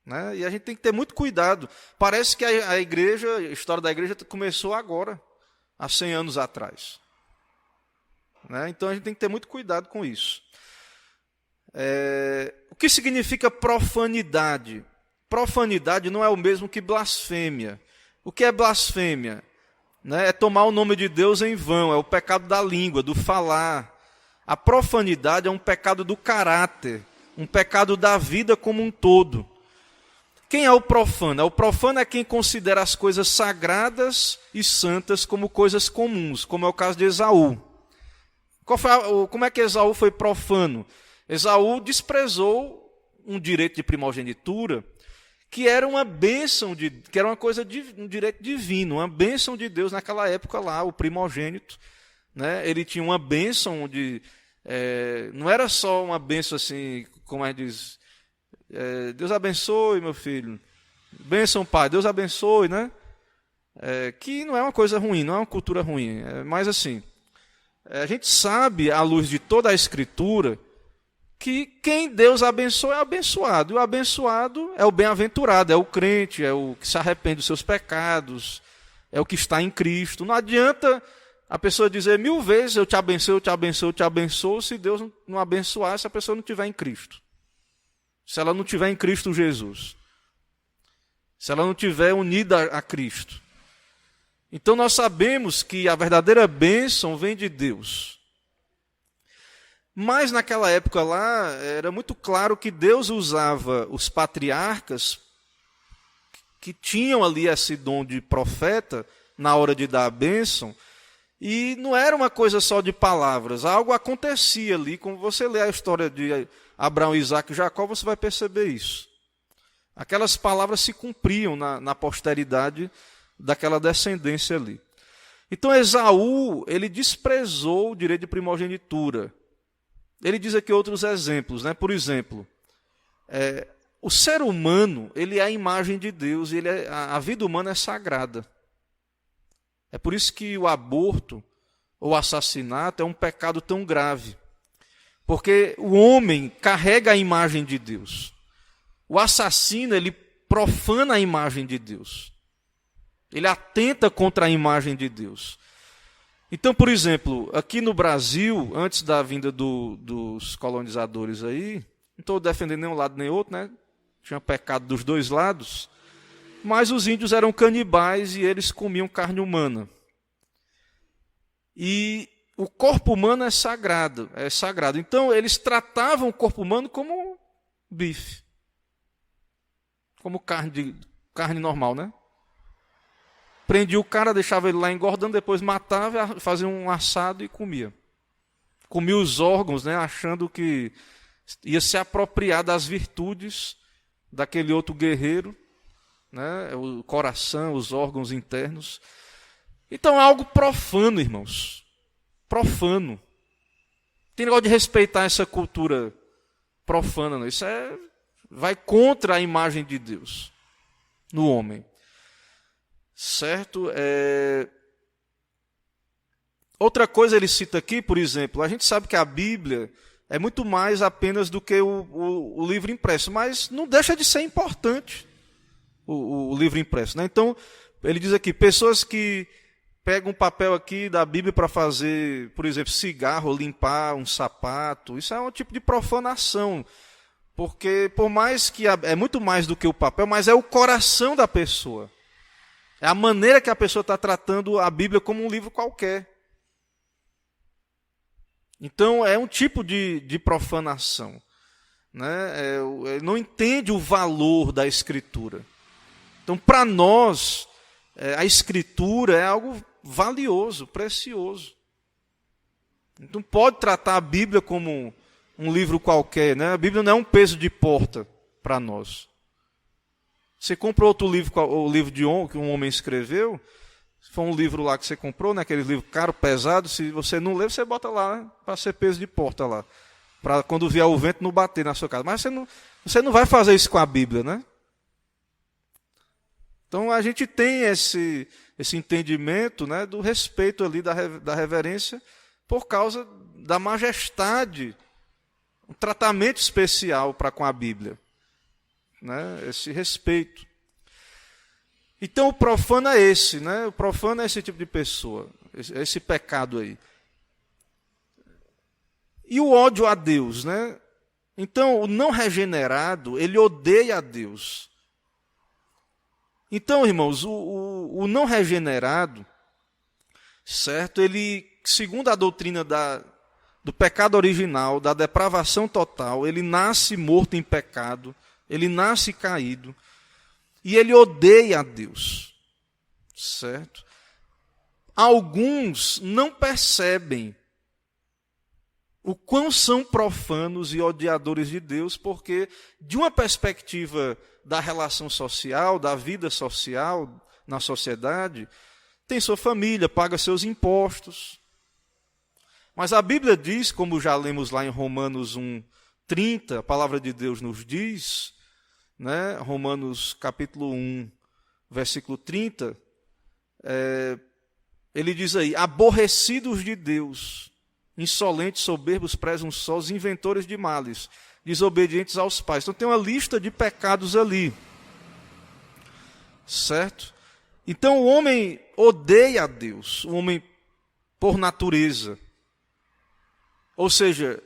Né? E a gente tem que ter muito cuidado. Parece que a igreja, a história da igreja começou agora, há 100 anos atrás. Né? Então a gente tem que ter muito cuidado com isso. O que significa profanidade? Profanidade não é o mesmo que blasfêmia. O que é blasfêmia? Né? É tomar o nome de Deus em vão, é o pecado da língua, do falar. A profanidade é um pecado do caráter, um pecado da vida como um todo. Quem é o profano? O profano é quem considera as coisas sagradas e santas como coisas comuns, como é o caso de Esaú. Como é que Esaú foi profano? Esaú desprezou um direito de primogenitura que era uma bênção, que era uma coisa um direito divino, uma bênção de Deus naquela época lá, o primogênito. Né? Ele tinha uma bênção não era só uma bênção assim, como a gente diz, Deus abençoe, meu filho. Bênção, pai, Deus abençoe, né? Que não é uma coisa ruim, não é uma cultura ruim. Mas assim, a gente sabe, à luz de toda a Escritura, que quem Deus abençoa é abençoado. E o abençoado é o bem-aventurado, é o crente, é o que se arrepende dos seus pecados, é o que está em Cristo. Não adianta a pessoa dizer 1000 vezes, eu te abençoo, eu te abençoo, eu te abençoo, se Deus não abençoar, se a pessoa não estiver em Cristo. Se ela não estiver em Cristo Jesus. Se ela não estiver unida a Cristo. Então nós sabemos que a verdadeira bênção vem de Deus. Mas naquela época lá, era muito claro que Deus usava os patriarcas que tinham ali esse dom de profeta na hora de dar a bênção. E não era uma coisa só de palavras, algo acontecia ali. Como você lê a história de Abraão, Isaac e Jacó, você vai perceber isso. Aquelas palavras se cumpriam na posteridade daquela descendência ali. Então Esaú, ele desprezou o direito de primogenitura. Ele diz aqui outros exemplos, né? Por exemplo, o ser humano, ele é a imagem de Deus, e a vida humana é sagrada. É por isso que o aborto ou o assassinato é um pecado tão grave. Porque o homem carrega a imagem de Deus. O assassino, ele profana a imagem de Deus. Ele atenta contra a imagem de Deus. Então, por exemplo, aqui no Brasil, antes da vinda dos colonizadores aí, não estou defendendo nenhum lado nem outro, né? Tinha pecado dos dois lados. Mas os índios eram canibais e eles comiam carne humana. E o corpo humano é sagrado. Então, eles tratavam o corpo humano como bife. Como carne normal, né? Prendia o cara, deixava ele lá engordando, depois matava, fazia um assado e comia. Comia os órgãos, né, achando que ia se apropriar das virtudes daquele outro guerreiro, né, o coração, os órgãos internos. Então é algo profano, irmãos. Profano. Tem negócio de respeitar essa cultura profana, não. Isso vai contra a imagem de Deus no homem. Certo? Outra coisa ele cita aqui, por exemplo, a gente sabe que a Bíblia é muito mais apenas do que o livro impresso, mas não deixa de ser importante o livro impresso. Né? Então, ele diz aqui, pessoas que pegam um papel aqui da Bíblia para fazer, por exemplo, cigarro, limpar um sapato, isso é um tipo de profanação, porque por mais que é muito mais do que o papel, mas é o coração da pessoa. É a maneira que a pessoa está tratando a Bíblia como um livro qualquer. Então, é um tipo de profanação. Né? Não entende o valor da Escritura. Então, para nós, a Escritura é algo valioso, precioso. Não pode tratar a Bíblia como um livro qualquer. Né? A Bíblia não é um peso de porta para nós. Você compra outro livro, o livro que um homem escreveu, se for um livro lá que você comprou, né, aquele livro caro, pesado, se você não lê, você bota lá, né, para ser peso de porta lá, para quando vier o vento não bater na sua casa. Mas você não vai fazer isso com a Bíblia, né? Então a gente tem esse entendimento, né, do respeito ali, da reverência, por causa da majestade, um tratamento especial para com a Bíblia. Né, esse respeito. Então o profano é esse, né? O profano é esse tipo de pessoa, esse pecado aí. E o ódio a Deus, né? Então o não regenerado, ele odeia a Deus. Então, irmãos, o não regenerado, certo? Ele, segundo a doutrina do pecado original, da depravação total, ele nasce morto em pecado, ele nasce caído, e ele odeia a Deus, certo? Alguns não percebem o quão são profanos e odiadores de Deus, porque de uma perspectiva da relação social, da vida social na sociedade, tem sua família, paga seus impostos. Mas a Bíblia diz, como já lemos lá em Romanos 1:30, a palavra de Deus nos diz, né, Romanos capítulo 1, versículo 30, ele diz aí, aborrecidos de Deus, insolentes, soberbos, presunçosos, inventores de males, desobedientes aos pais. Então tem uma lista de pecados ali, certo? Então o homem odeia a Deus, o homem por natureza. Ou seja,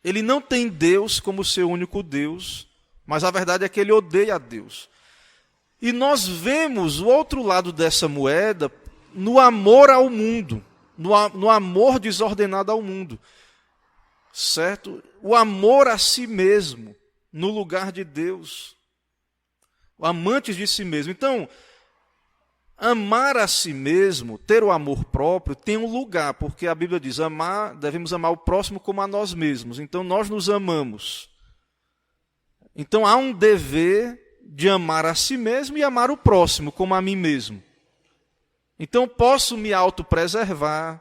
ele não tem Deus como seu único Deus, mas a verdade é que ele odeia a Deus. E nós vemos o outro lado dessa moeda no amor ao mundo, no amor desordenado ao mundo, certo? O amor a si mesmo, no lugar de Deus, o amante de si mesmo. Então, amar a si mesmo, ter o amor próprio, tem um lugar, porque a Bíblia diz, devemos amar o próximo como a nós mesmos. Então, nós nos amamos. Então, há um dever de amar a si mesmo e amar o próximo como a mim mesmo. Então, posso me autopreservar,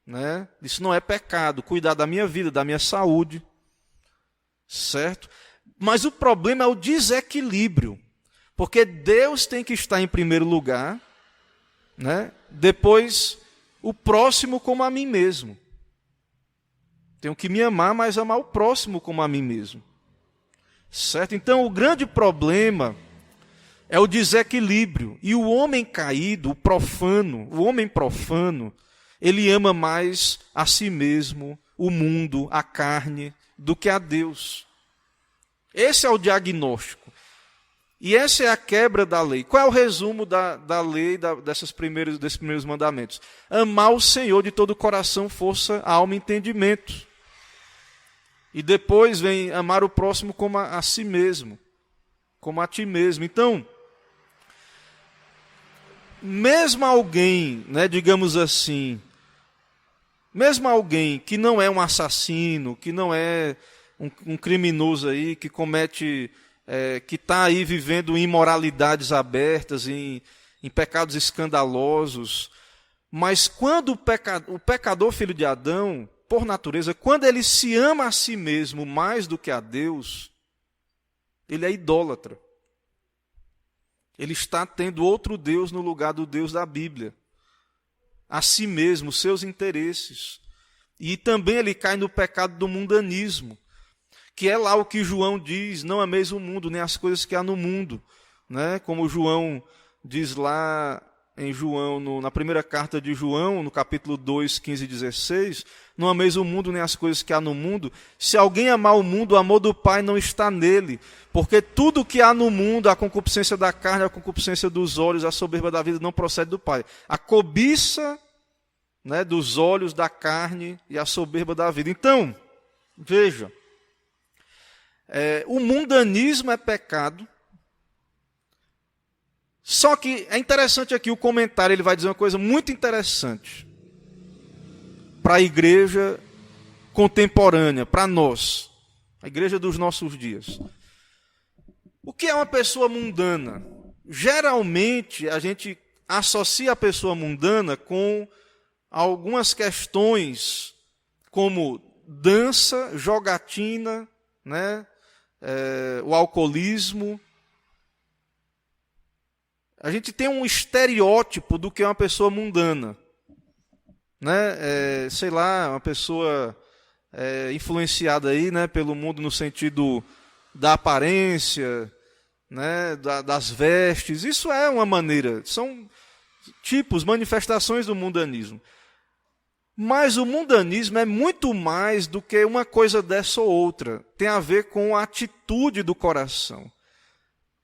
né? Isso não é pecado, cuidar da minha vida, da minha saúde, certo? Mas o problema é o desequilíbrio, porque Deus tem que estar em primeiro lugar, né? Depois, o próximo como a mim mesmo. Tenho que me amar, mas amar o próximo como a mim mesmo, certo? Então, o grande problema é o desequilíbrio. E o homem caído, o homem profano, ele ama mais a si mesmo, o mundo, a carne, do que a Deus. Esse é o diagnóstico. E essa é a quebra da lei. Qual é o resumo da lei, desses primeiros mandamentos? Amar o Senhor de todo o coração, força, alma e entendimento. E depois vem amar o próximo como a si mesmo, como a ti mesmo. Então, mesmo alguém, né, digamos assim, mesmo alguém que não é um assassino, que não é um criminoso aí, que comete, que está aí vivendo imoralidades abertas, em pecados escandalosos, mas quando o pecador filho de Adão, por natureza, quando ele se ama a si mesmo mais do que a Deus, ele é idólatra. Ele está tendo outro Deus no lugar do Deus da Bíblia. A si mesmo, seus interesses. E também ele cai no pecado do mundanismo, que é lá o que João diz, não ameis o mundo, nem as coisas que há no mundo. Né? Como João diz lá em João, na primeira carta de João, no capítulo 2, 15 e 16, não ameis o mundo nem as coisas que há no mundo. Se alguém amar o mundo, o amor do Pai não está nele. Porque tudo que há no mundo, a concupiscência da carne, a concupiscência dos olhos, a soberba da vida, não procede do Pai. A cobiça, né, dos olhos, da carne e a soberba da vida. Então, veja, o mundanismo é pecado. Só que é interessante aqui o comentário, ele vai dizer uma coisa muito interessante para a igreja contemporânea, para nós, a igreja dos nossos dias. O que é uma pessoa mundana? Geralmente a gente associa a pessoa mundana com algumas questões como dança, jogatina, né? O alcoolismo. A gente tem um estereótipo do que é uma pessoa mundana, né? Sei lá, uma pessoa influenciada aí, né, pelo mundo no sentido da aparência, né, das vestes. Isso é uma maneira, são tipos, manifestações do mundanismo. Mas o mundanismo é muito mais do que uma coisa dessa ou outra. Tem a ver com a atitude do coração,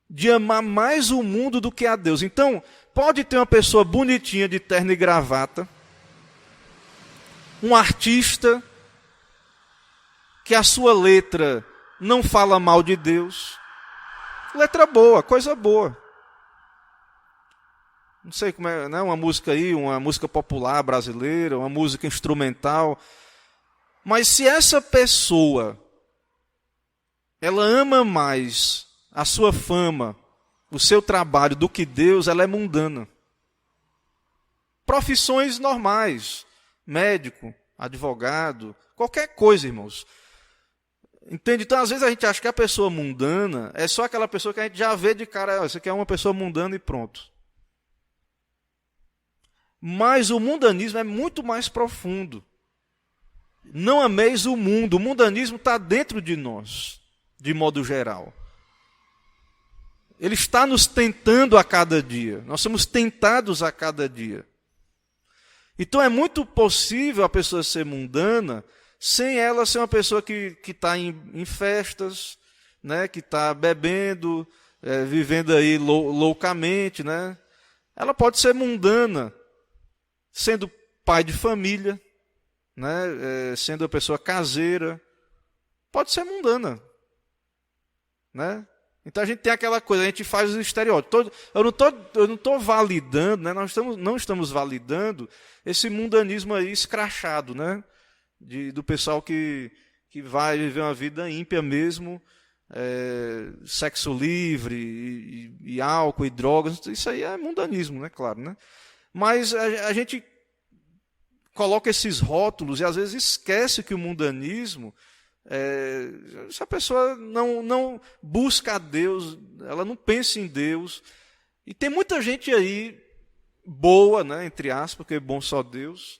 de amar mais o mundo do que a Deus. Então, pode ter uma pessoa bonitinha de terno e gravata, um artista que a sua letra não fala mal de Deus, letra boa, coisa boa, Não sei como é, né? Uma música aí, uma música popular brasileira, uma música instrumental. Mas se essa pessoa, ela ama mais a sua fama, o seu trabalho do que Deus, ela é mundana. Profissões normais, médico, advogado, qualquer coisa, irmãos. Entende? Então, às vezes a gente acha que a pessoa mundana é só aquela pessoa que a gente já vê de cara, isso aqui é uma pessoa mundana e pronto. Mas o mundanismo é muito mais profundo. Não ameis o mundo. O mundanismo está dentro de nós, de modo geral. Ele está nos tentando a cada dia. Nós somos tentados a cada dia. Então é muito possível a pessoa ser mundana sem ela ser uma pessoa que está em festas, né, que está bebendo, vivendo aí loucamente. Né? Ela pode ser mundana, sendo pai de família, né, sendo uma pessoa caseira. Pode ser mundana. Né? Então a gente tem aquela coisa, a gente faz os estereótipos. Eu não estou validando, né? Nós não estamos validando esse mundanismo aí escrachado, né? Do pessoal que vai viver uma vida ímpia mesmo, sexo livre, e álcool e drogas. Isso aí é mundanismo, né? Claro, né? Mas a gente coloca esses rótulos e às vezes esquece que o mundanismo... se a pessoa não busca a Deus, ela não pensa em Deus, e tem muita gente aí boa, né, entre aspas, porque é bom só Deus,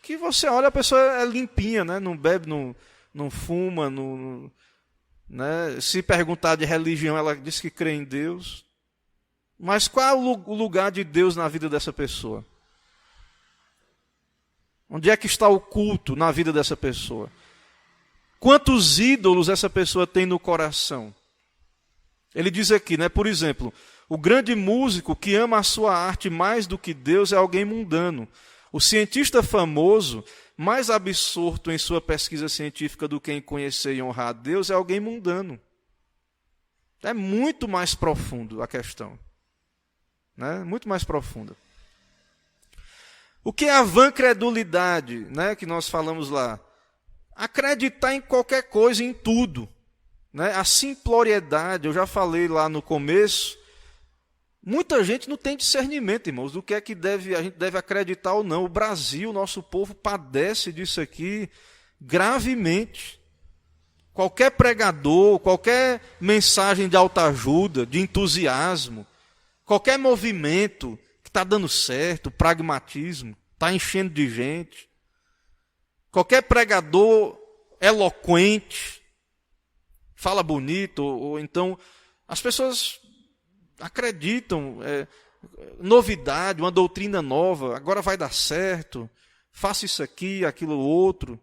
que você olha, a pessoa é limpinha, né, não bebe, não fuma, né, se perguntar de religião, ela diz que crê em Deus, mas qual é o lugar de Deus na vida dessa pessoa? Onde é que está o culto na vida dessa pessoa? Quantos ídolos essa pessoa tem no coração? Ele diz aqui, né, por exemplo, o grande músico que ama a sua arte mais do que Deus é alguém mundano. O cientista famoso, mais absorto em sua pesquisa científica do que em conhecer e honrar a Deus, é alguém mundano. É muito mais profundo a questão. Né? Muito mais profunda. O que é a vã credulidade, né, que nós falamos lá? Acreditar em qualquer coisa, em tudo. Né? A simploriedade, eu já falei lá no começo, muita gente não tem discernimento, irmãos, do que é que a gente deve acreditar ou não. O Brasil, nosso povo, padece disso aqui gravemente. Qualquer pregador, qualquer mensagem de autoajuda, de entusiasmo, qualquer movimento que está dando certo, pragmatismo, está enchendo de gente, qualquer pregador eloquente, fala bonito, ou então as pessoas acreditam, novidade, uma doutrina nova, agora vai dar certo, faça isso aqui, aquilo outro.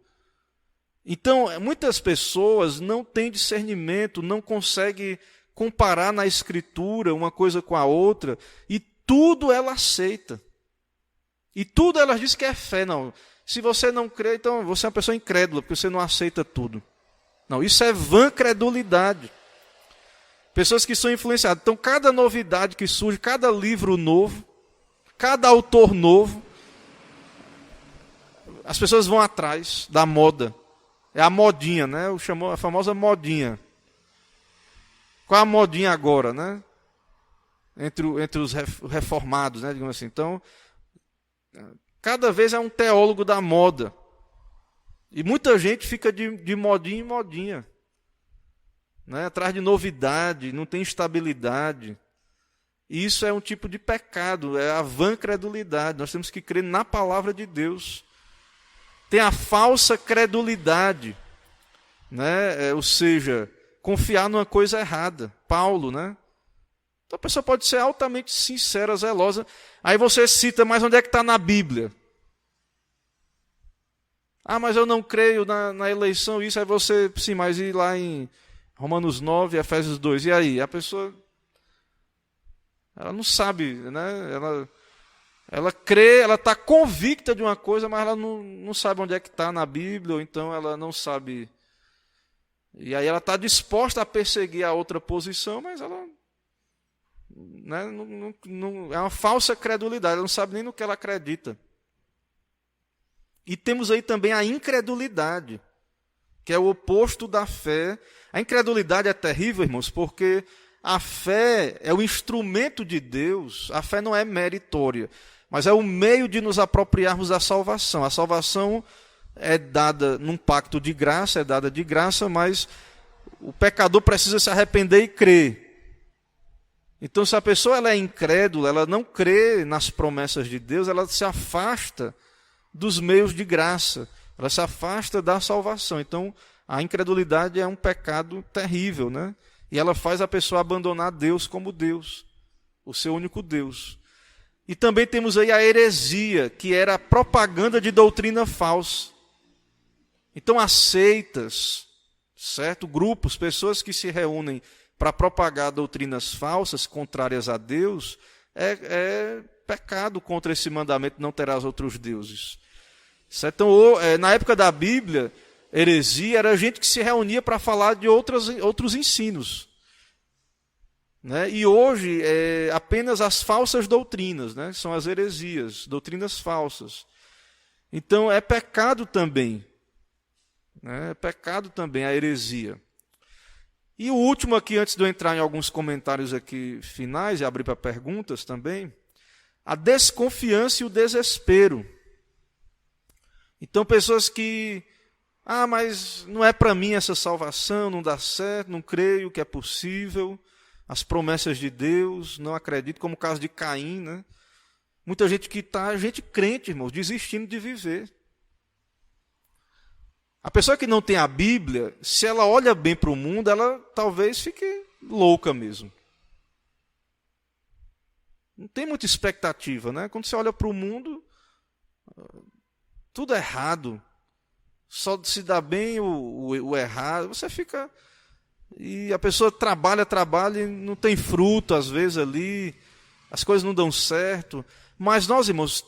Então, muitas pessoas não têm discernimento, não conseguem comparar na Escritura uma coisa com a outra, e tudo ela aceita. E tudo ela diz que é fé, não. Se você não crê, então você é uma pessoa incrédula, porque você não aceita tudo. Não, isso é vã credulidade. Pessoas que são influenciadas. Então, cada novidade que surge, cada livro novo, cada autor novo, as pessoas vão atrás da moda. É a modinha, né? A famosa modinha. Qual é a modinha agora, né? Entre os reformados, né? Digamos assim. Então, cada vez é um teólogo da moda. E muita gente fica de modinha em modinha. Né? Atrás de novidade, não tem estabilidade. E isso é um tipo de pecado, é a vã credulidade. Nós temos que crer na palavra de Deus. Tem a falsa credulidade, né? Ou seja, confiar numa coisa errada. Paulo, né? Então a pessoa pode ser altamente sincera, zelosa. Aí você cita, mas onde é que está na Bíblia? Ah, mas eu não creio na eleição, isso. Aí você, sim, mas ir lá em Romanos 9, Efésios 2. E aí? A pessoa, ela não sabe, né? Ela crê, ela está convicta de uma coisa, mas ela não sabe onde é que está na Bíblia, ou então ela não sabe. E aí ela está disposta a perseguir a outra posição, mas ela né, é uma falsa credulidade, ela não sabe nem no que ela acredita. E temos aí também a incredulidade, que é o oposto da fé. A incredulidade é terrível, irmãos, porque a fé é o instrumento de Deus, a fé não é meritória, mas é o meio de nos apropriarmos da salvação. A salvação é dada num pacto de graça, é dada de graça, mas o pecador precisa se arrepender e crer. Então, se a pessoa ela é incrédula, ela não crê nas promessas de Deus, ela se afasta dos meios de graça, ela se afasta da salvação. Então, a incredulidade é um pecado terrível, né? E ela faz a pessoa abandonar Deus como Deus, o seu único Deus. E também temos aí a heresia, que era a propaganda de doutrina falsa. Então, as seitas, certo? Grupos, pessoas que se reúnem para propagar doutrinas falsas, contrárias a Deus, é pecado contra esse mandamento, não terás outros deuses. Certo? Então, na época da Bíblia, heresia era gente que se reunia para falar de outros ensinos. Né? E hoje, apenas as falsas doutrinas, né? São as heresias, doutrinas falsas. Então, é pecado também. Né? É pecado também a heresia. E o último aqui, antes de eu entrar em alguns comentários aqui finais e abrir para perguntas também, a desconfiança e o desespero. Então, pessoas que, mas não é para mim essa salvação, não dá certo, não creio que é possível, as promessas de Deus, não acredito, como o caso de Caim, né? Muita gente que está, gente crente, irmãos, desistindo de viver. A pessoa que não tem a Bíblia, se ela olha bem para o mundo, ela talvez fique louca mesmo. Não tem muita expectativa, né? Quando você olha para o mundo, tudo errado. Só se dá bem o errado. Você fica... E a pessoa trabalha e não tem fruto, às vezes, ali. As coisas não dão certo. Mas nós, irmãos,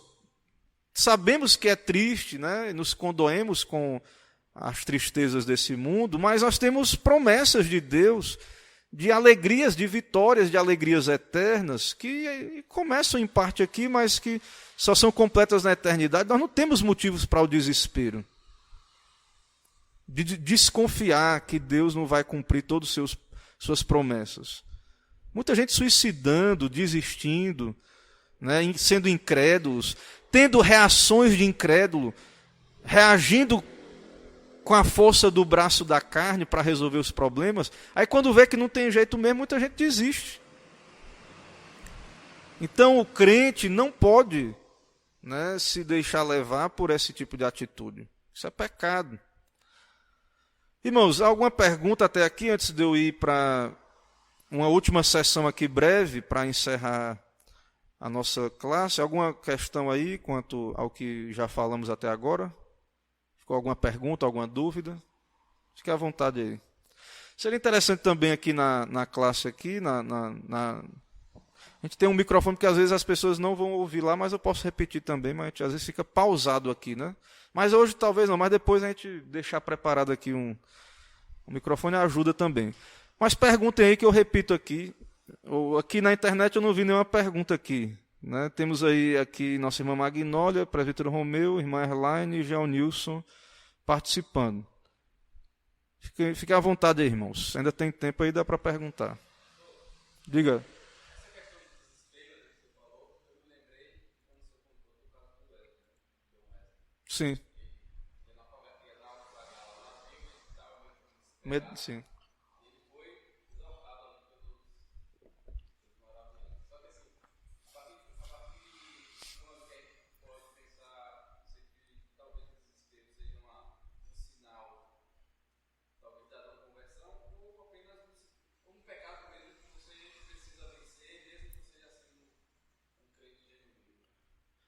sabemos que é triste, né? Nos condoemos com as tristezas desse mundo, mas nós temos promessas de Deus, de alegrias, de vitórias, de alegrias eternas, que começam em parte aqui, mas que só são completas na eternidade. Nós não temos motivos para o desespero, de desconfiar que Deus não vai cumprir todas as suas promessas. Muita gente suicidando, desistindo, né, sendo incrédulos, tendo reações de incrédulo, reagindo com a força do braço da carne para resolver os problemas. Aí quando vê que não tem jeito mesmo, muita gente desiste. Então o crente não pode, né, se deixar levar por esse tipo de atitude. Isso é pecado. Irmãos, alguma pergunta até aqui, antes de eu ir para uma última sessão aqui breve, para encerrar a nossa classe? Alguma questão aí quanto ao que já falamos até agora? Ficou alguma pergunta, alguma dúvida? Fique à vontade aí. Seria interessante também aqui na classe, aqui, a gente tem um microfone que às vezes as pessoas não vão ouvir lá, mas eu posso repetir também, mas a gente às vezes fica pausado aqui, né? Mas hoje talvez não, mas depois a gente deixar preparado aqui um microfone ajuda também. Mas perguntem aí que eu repito aqui. Aqui na internet eu não vi nenhuma pergunta aqui. Né? Temos aí aqui nossa irmã Magnólia, presbítero Romeu, irmã Erlaine e Jean Nilson participando. Fique à vontade aí, irmãos. Ainda tem tempo aí, dá para perguntar. Diga. Sim. Sim.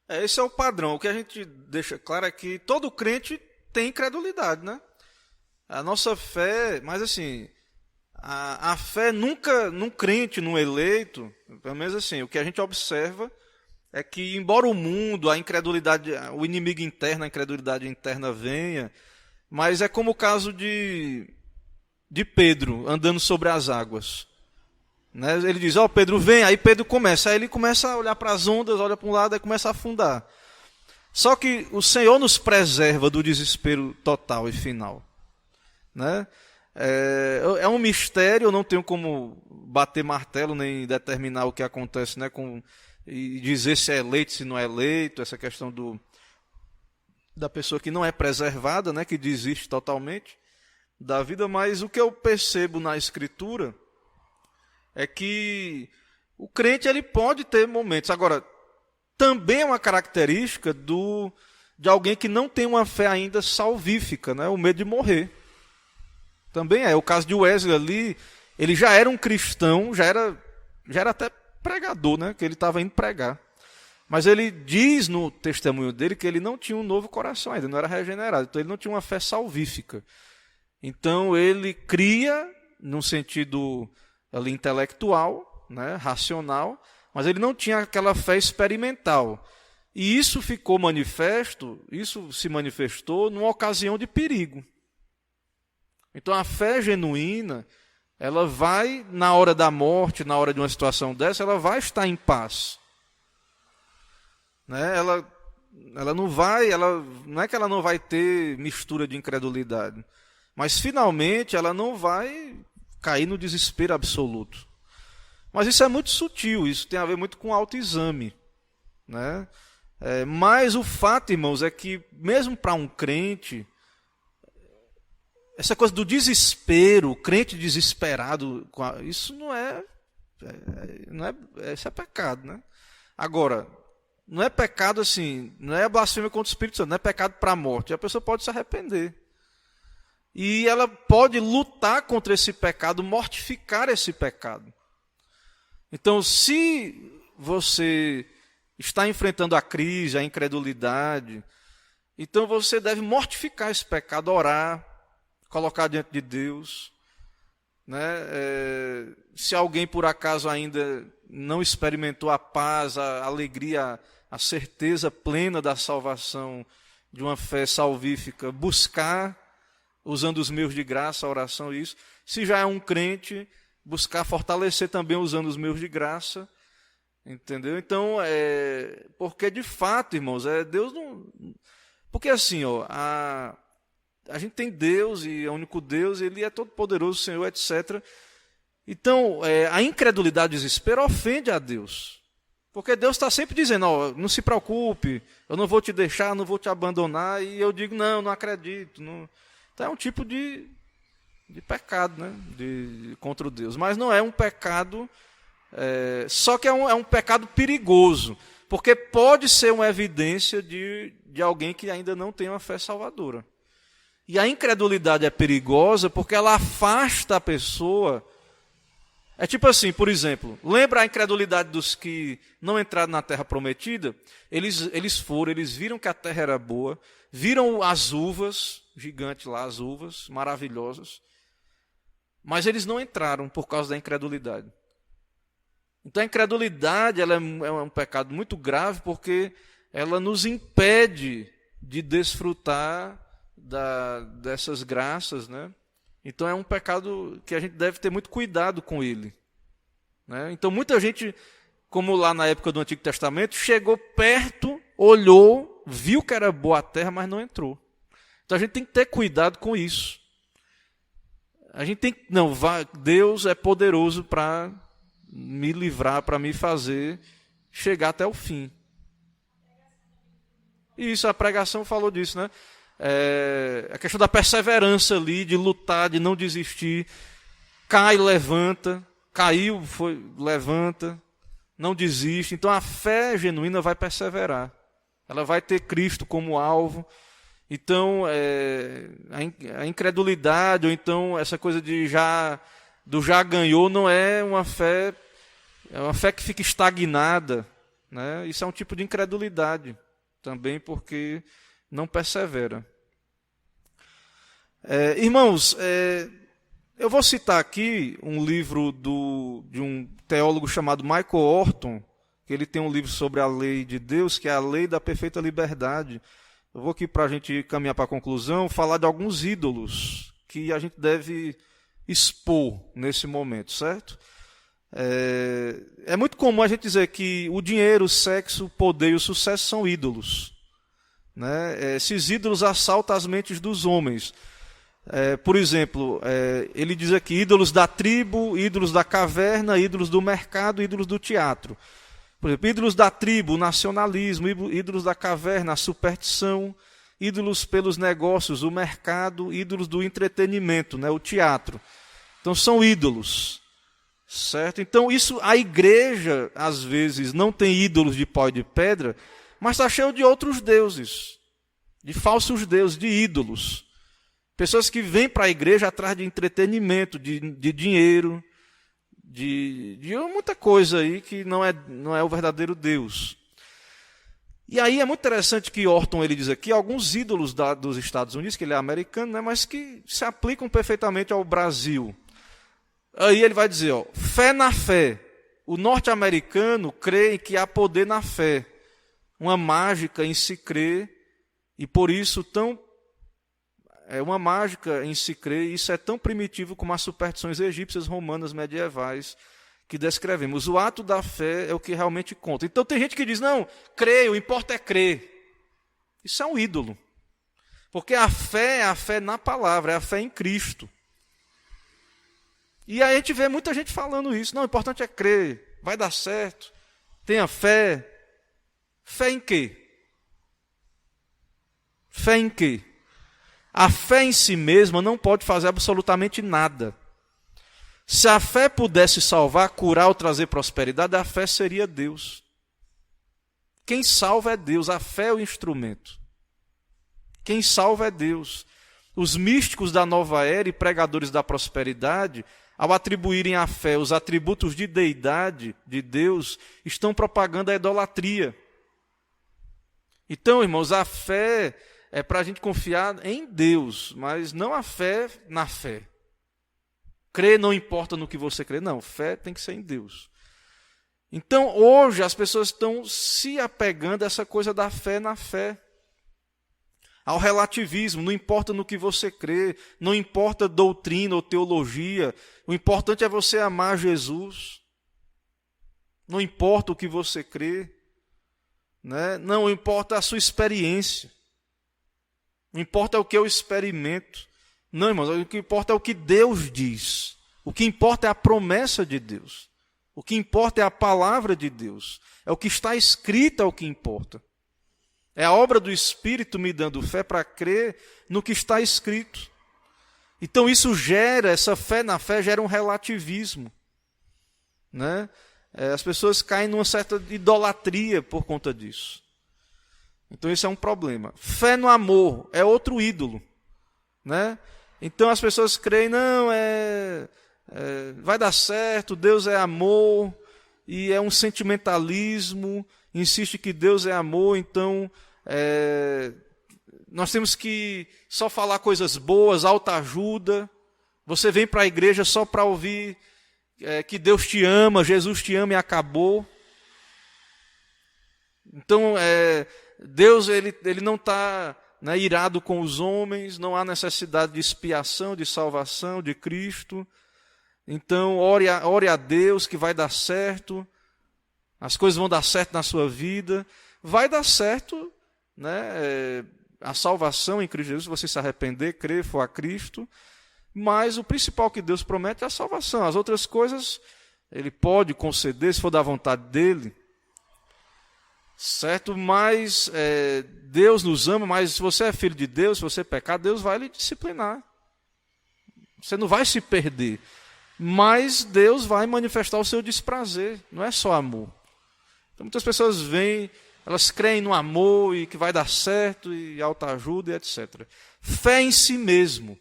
Esse é o padrão. O que a gente deixa claro é que todo crente tem incredulidade, né? A nossa fé, mas assim, a fé nunca, num crente, num eleito, pelo menos assim, o que a gente observa é que, embora o mundo, a incredulidade, o inimigo interno, a incredulidade interna venha, mas é como o caso de Pedro andando sobre as águas. Né? Ele diz, ó, Pedro, vem. Aí Pedro começa. Aí ele começa a olhar para as ondas, olha para um lado e começa a afundar. Só que o Senhor nos preserva do desespero total e final. Né? É um mistério, eu não tenho como bater martelo nem determinar o que acontece, né, e dizer se é eleito, se não é eleito, essa questão da pessoa que não é preservada, né, que desiste totalmente da vida, mas o que eu percebo na Escritura é que o crente ele pode ter momentos. Agora, também é uma característica de alguém que não tem uma fé ainda salvífica, né, o medo de morrer. Também é. O caso de Wesley ali, ele já era um cristão, já era até pregador, né, que ele estava indo pregar. Mas ele diz no testemunho dele que ele não tinha um novo coração ainda, não era regenerado. Então ele não tinha uma fé salvífica. Então ele cria, num sentido ali intelectual, né, racional, mas ele não tinha aquela fé experimental. E isso ficou manifesto, isso se manifestou numa ocasião de perigo. Então a fé genuína, ela vai, na hora da morte, na hora de uma situação dessa, ela vai estar em paz. Né? Ela não é que ela não vai ter mistura de incredulidade, mas finalmente ela não vai cair no desespero absoluto. Mas isso é muito sutil, isso tem a ver muito com autoexame. Né? Mas o fato, irmãos, é que mesmo para um crente, essa coisa do desespero, o crente desesperado, isso isso é pecado, né? Agora, não é pecado assim, não é blasfêmia contra o Espírito Santo, não é pecado para a morte. A pessoa pode se arrepender. E ela pode lutar contra esse pecado, mortificar esse pecado. Então, se você está enfrentando a crise, a incredulidade, então você deve mortificar esse pecado, orar, colocar diante de Deus. Né? Se alguém por acaso ainda não experimentou a paz, a alegria, a certeza plena da salvação, de uma fé salvífica, buscar, usando os meios de graça, a oração, isso. Se já é um crente, buscar fortalecer também usando os meios de graça. Entendeu? Então, porque de fato, irmãos, Deus não... Porque assim, ó, a gente tem Deus, e é o único Deus, Ele é todo poderoso, Senhor, etc. Então, a incredulidade e o desespero ofende a Deus. Porque Deus está sempre dizendo, ó, não se preocupe, eu não vou te deixar, não vou te abandonar, e eu digo, não acredito. Não. Então é um tipo de pecado, né, contra o Deus. Mas não é um pecado, só que é um pecado perigoso, porque pode ser uma evidência de alguém que ainda não tem uma fé salvadora. E a incredulidade é perigosa porque ela afasta a pessoa. É tipo assim, por exemplo, lembra a incredulidade dos que não entraram na terra prometida? Eles viram que a terra era boa, viram as uvas, gigantes lá, as uvas, maravilhosas, mas eles não entraram por causa da incredulidade. Então a incredulidade ela é um pecado muito grave porque ela nos impede de desfrutar dessas graças, né? Então é um pecado que a gente deve ter muito cuidado com ele, né? Então muita gente, como lá na época do Antigo Testamento, chegou perto, olhou, viu que era boa a terra, mas não entrou. Então a gente tem que ter cuidado com isso. A gente tem que, Deus é poderoso para me livrar, para me fazer chegar até o fim. Isso, a pregação falou disso, né? A questão da perseverança ali, de lutar, de não desistir. Cai, levanta. Caiu, levanta. Não desiste. Então a fé genuína vai perseverar. Ela vai ter Cristo como alvo. Então a incredulidade, ou então essa coisa do já ganhou, não é uma fé, é uma fé que fica estagnada, né? Isso é um tipo de incredulidade também, porque não persevera. Irmãos, eu vou citar aqui um livro de um teólogo chamado Michael Horton, que ele tem um livro sobre a lei de Deus, que é a lei da perfeita liberdade. Eu vou aqui, para a gente caminhar para a conclusão, falar de alguns ídolos que a gente deve expor nesse momento, certo? É muito comum a gente dizer que o dinheiro, o sexo, o poder e o sucesso são ídolos, né? Esses ídolos assaltam as mentes dos homens. Por exemplo, ele diz aqui, ídolos da tribo, ídolos da caverna, ídolos do mercado, ídolos do teatro. Por exemplo, ídolos da tribo, o nacionalismo, ídolos da caverna, a superstição, ídolos pelos negócios, o mercado, ídolos do entretenimento, né, o teatro. Então são ídolos, certo? Então isso, a igreja às vezes não tem ídolos de pau e de pedra, mas está cheio de outros deuses, de falsos deuses, de ídolos. Pessoas que vêm para a igreja atrás de entretenimento, de dinheiro, de muita coisa aí que não é o verdadeiro Deus. E aí é muito interessante que Orton ele diz aqui alguns ídolos dos Estados Unidos, que ele é americano, né, mas que se aplicam perfeitamente ao Brasil. Aí ele vai dizer, fé na fé. O norte-americano crê que há poder na fé, uma mágica em se crer, e por isso uma mágica em se crer, e isso é tão primitivo como as superstições egípcias, romanas, medievais, que descrevemos. O ato da fé é o que realmente conta. Então tem gente que diz, não, creio, o importa é crer. Isso é um ídolo. Porque a fé é a fé na palavra, é a fé em Cristo. E aí a gente vê muita gente falando isso. Não, o importante é crer, vai dar certo, tenha fé. Fé em quê? Fé em quê? A fé em si mesma não pode fazer absolutamente nada. Se a fé pudesse salvar, curar ou trazer prosperidade, a fé seria Deus. Quem salva é Deus, a fé é o instrumento. Quem salva é Deus. Os místicos da nova era e pregadores da prosperidade, ao atribuírem à fé os atributos de deidade de Deus, estão propagando a idolatria. Então, irmãos, a fé é para a gente confiar em Deus, mas não a fé na fé. Crer não importa no que você crê, não, fé tem que ser em Deus. Então, hoje, as pessoas estão se apegando a essa coisa da fé na fé. Ao relativismo, não importa no que você crê, não importa doutrina ou teologia, o importante é você amar Jesus. Não importa o que você crê, né? Não importa a sua experiência. Não importa o que eu experimento. Não, irmãos, o que importa é o que Deus diz. O que importa é a promessa de Deus. O que importa é a palavra de Deus. É o que está escrito é o que importa. É a obra do Espírito me dando fé para crer no que está escrito. Então isso essa fé na fé gera um relativismo, né? As pessoas caem numa certa idolatria por conta disso. Então isso é um problema. Fé no amor é outro ídolo, né? Então as pessoas creem, não, vai dar certo, Deus é amor, e é um sentimentalismo, insiste que Deus é amor, então nós temos que só falar coisas boas, autoajuda. Você vem para a igreja só para ouvir que Deus te ama, Jesus te ama e acabou. Então, Deus ele não está irado com os homens, não há necessidade de expiação, de salvação, de Cristo. Então, ore a Deus que vai dar certo, as coisas vão dar certo na sua vida. Vai dar certo, né? A salvação em Cristo Jesus, se você se arrepender, crer, for a Cristo. Mas o principal que Deus promete é a salvação. As outras coisas, Ele pode conceder, se for da vontade dEle. Certo? Mas Deus nos ama, mas se você é filho de Deus, se você pecar, Deus vai lhe disciplinar. Você não vai se perder. Mas Deus vai manifestar o seu desprazer. Não é só amor. Então muitas pessoas vêm, elas creem no amor e que vai dar certo, e autoajuda e etc. Fé em si mesmo.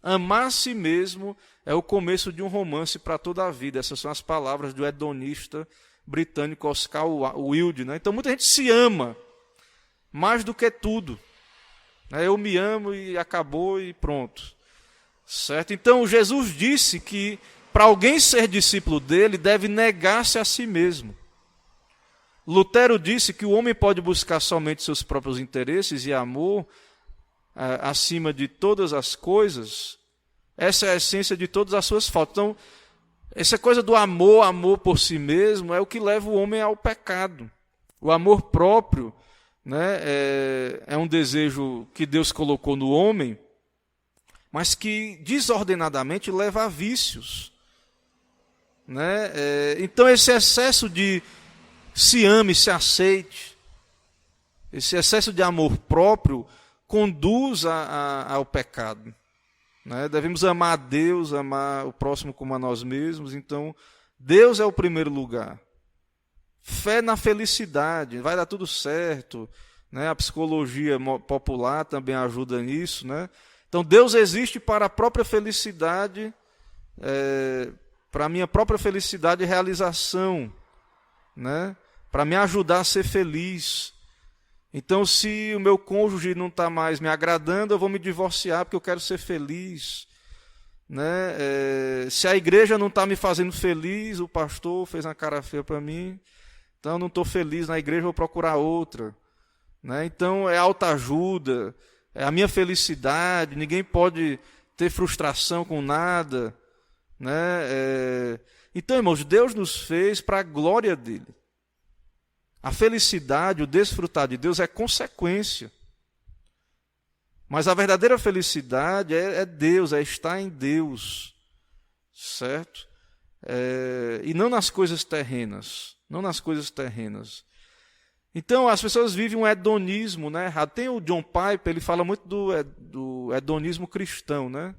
Amar a si mesmo é o começo de um romance para toda a vida. Essas são as palavras do hedonista britânico Oscar Wilde, né? Então muita gente se ama mais do que tudo. Eu me amo e acabou e pronto. Certo? Então Jesus disse que para alguém ser discípulo dele deve negar-se a si mesmo. Lutero disse que o homem pode buscar somente seus próprios interesses e amor acima de todas as coisas. Essa é a essência de todas as suas faltas. Então, Essa coisa do amor por si mesmo, é o que leva o homem ao pecado. O amor próprio, né, é um desejo que Deus colocou no homem, mas que desordenadamente leva a vícios. Né? Então esse excesso de se ame, se aceite, esse excesso de amor próprio conduz ao pecado. Né? Devemos amar a Deus, amar o próximo como a nós mesmos. Então Deus é o primeiro lugar. Fé na felicidade, vai dar tudo certo. Né? A psicologia popular também ajuda nisso. Né? Então Deus existe para a própria felicidade, para a minha própria felicidade e realização, né? Para me ajudar a ser feliz. Então, se o meu cônjuge não está mais me agradando, eu vou me divorciar porque eu quero ser feliz. Né? Se a igreja não está me fazendo feliz, o pastor fez uma cara feia para mim, então eu não estou feliz na igreja, vou procurar outra. Né? Então, é autoajuda, é a minha felicidade, ninguém pode ter frustração com nada. Né? Então, irmãos, Deus nos fez para a glória dele. A felicidade, o desfrutar de Deus é consequência. Mas a verdadeira felicidade é Deus, é estar em Deus. Certo? E não nas coisas terrenas. Não nas coisas terrenas. Então, as pessoas vivem um hedonismo, né? Tem o John Piper, ele fala muito do hedonismo cristão, né?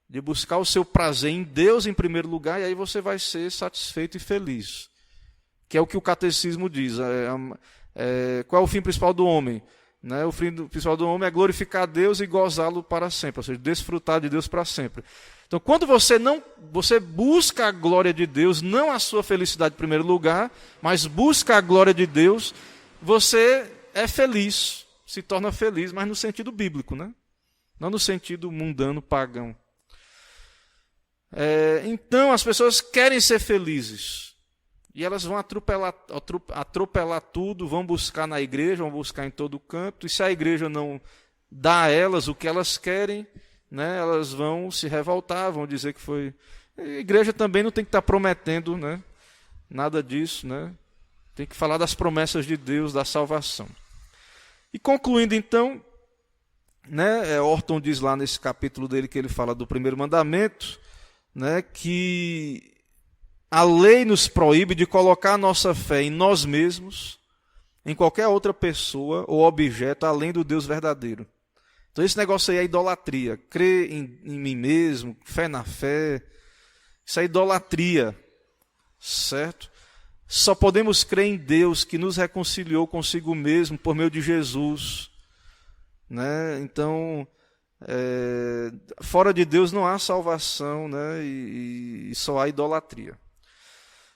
De buscar o seu prazer em Deus em primeiro lugar, e aí você vai ser satisfeito e feliz. Que é o que o catecismo diz. Qual é o fim principal do homem? Né? O fim principal do homem é glorificar a Deus e gozá-lo para sempre, ou seja, desfrutar de Deus para sempre. Então, quando você busca a glória de Deus, não a sua felicidade em primeiro lugar, mas busca a glória de Deus, você é feliz, se torna feliz, mas no sentido bíblico, né? Não no sentido mundano, pagão. Então as pessoas querem ser felizes e elas vão atropelar tudo, vão buscar na igreja, vão buscar em todo canto, e se a igreja não dá a elas o que elas querem, né, elas vão se revoltar, vão dizer que foi... A igreja também não tem que estar prometendo, né, nada disso, né? Tem que falar das promessas de Deus, da salvação. E concluindo então, né, Orton diz lá nesse capítulo dele que ele fala do primeiro mandamento, né, que a lei nos proíbe de colocar a nossa fé em nós mesmos, em qualquer outra pessoa ou objeto, além do Deus verdadeiro. Então esse negócio aí é idolatria. Crer em mim mesmo, fé na fé, isso é idolatria, certo? Só podemos crer em Deus que nos reconciliou consigo mesmo por meio de Jesus. Né? Então... fora de Deus não há salvação, né? E só há idolatria.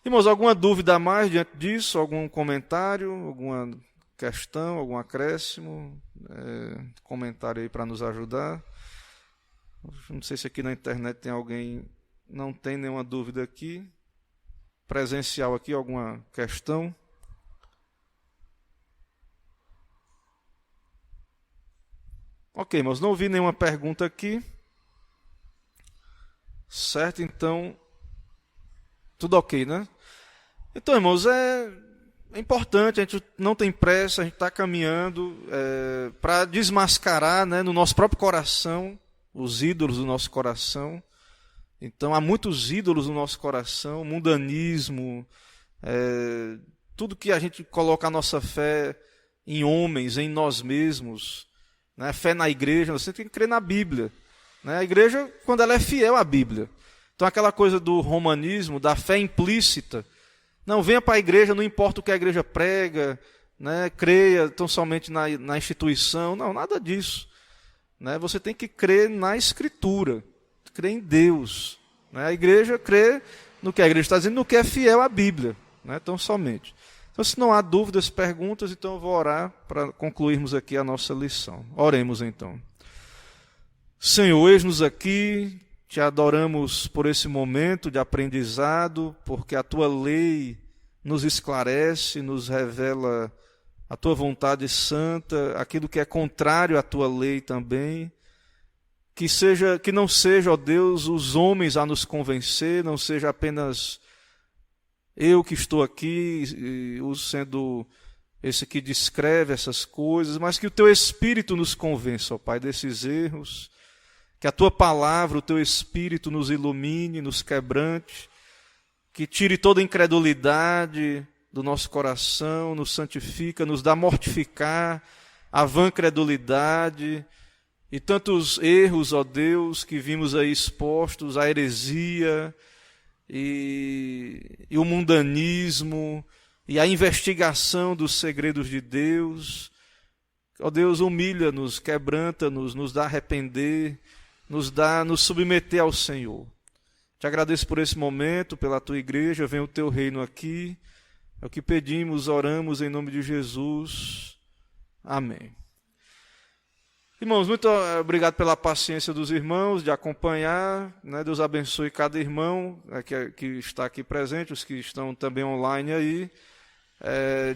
Irmãos, alguma dúvida a mais diante disso? Algum comentário? Alguma questão? Algum acréscimo? Comentário aí para nos ajudar. Não sei se aqui na internet tem alguém. Não tem nenhuma dúvida aqui. Presencial aqui, alguma questão? Ok, irmãos, não ouvi nenhuma pergunta aqui. Certo, então, tudo ok, né? Então, irmãos, é importante, a gente não tem pressa, a gente está caminhando para desmascarar, né, no nosso próprio coração, os ídolos do nosso coração. Então, há muitos ídolos no nosso coração, mundanismo, tudo que a gente coloca a nossa fé em homens, em nós mesmos, né? Fé na igreja, você tem que crer na Bíblia. Né? A igreja, quando ela é fiel à Bíblia. Então, aquela coisa do romanismo, da fé implícita. Não, venha para a igreja, não importa o que a igreja prega, né? Creia tão somente na instituição. Não, nada disso. Né? Você tem que crer na Escritura, crer em Deus. Né? A igreja crê no que a igreja está dizendo, no que é fiel à Bíblia. Né? Tão somente. Então, se não há dúvidas, perguntas, então eu vou orar para concluirmos aqui a nossa lição. Oremos então. Senhor, eis-nos aqui, te adoramos por esse momento de aprendizado, porque a tua lei nos esclarece, nos revela a tua vontade santa, aquilo que é contrário à tua lei também. que não seja, ó Deus, os homens a nos convencer, não seja apenas eu que estou aqui, sendo esse que descreve essas coisas, mas que o Teu Espírito nos convença, ó Pai, desses erros, que a Tua palavra, o Teu Espírito nos ilumine, nos quebrante, que tire toda incredulidade do nosso coração, nos santifica, nos dá mortificar a vã credulidade e tantos erros, ó Deus, que vimos aí expostos, a heresia e o mundanismo e a investigação dos segredos de Deus. Ó Deus, humilha-nos, quebranta-nos, nos dá arrepender, nos submeter ao Senhor. Te agradeço por esse momento, pela Tua igreja, vem o Teu reino aqui. É o que pedimos, oramos em nome de Jesus. Amém. Irmãos, muito obrigado pela paciência dos irmãos, de acompanhar, né? Deus abençoe cada irmão que está aqui presente, os que estão também online aí.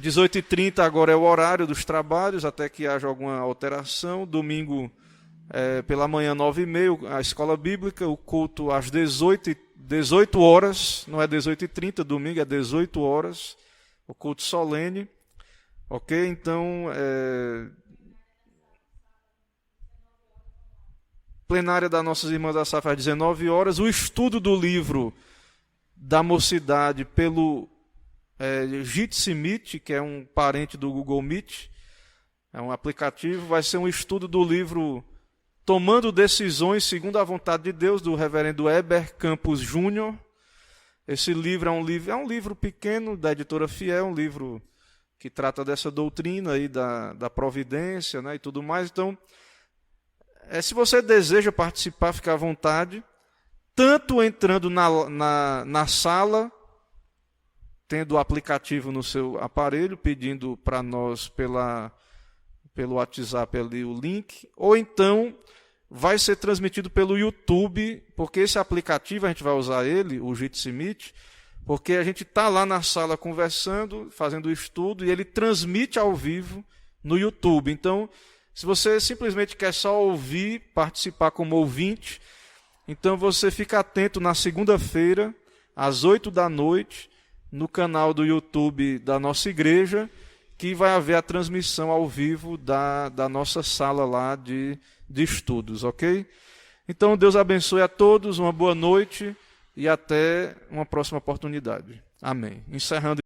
18h30 agora é o horário dos trabalhos, até que haja alguma alteração. Domingo, pela manhã, 9h30, a escola bíblica, o culto às 18 horas, não é 18h30, domingo é 18 horas, o culto solene. Ok? Então, plenária das nossas irmãs da Safra às 19 horas, o estudo do livro da mocidade pelo Jitsi Meet, que é um parente do Google Meet, é um aplicativo, vai ser um estudo do livro Tomando Decisões segundo a Vontade de Deus, do reverendo Heber Campos Júnior. Esse livro é um livro pequeno, da editora Fiel, um livro que trata dessa doutrina aí da providência, né, e tudo mais. Então, se você deseja participar, fique à vontade, tanto entrando na sala, tendo o aplicativo no seu aparelho, pedindo para nós pelo WhatsApp ali o link, ou então vai ser transmitido pelo YouTube, porque esse aplicativo, a gente vai usar ele, o Jitsi Meet, porque a gente está lá na sala conversando, fazendo o estudo, e ele transmite ao vivo no YouTube. Então, se você simplesmente quer só ouvir, participar como ouvinte, então você fica atento na segunda-feira, às 20h, no canal do YouTube da nossa igreja, que vai haver a transmissão ao vivo da nossa sala lá de estudos, ok? Então, Deus abençoe a todos, uma boa noite e até uma próxima oportunidade. Amém. Encerrando.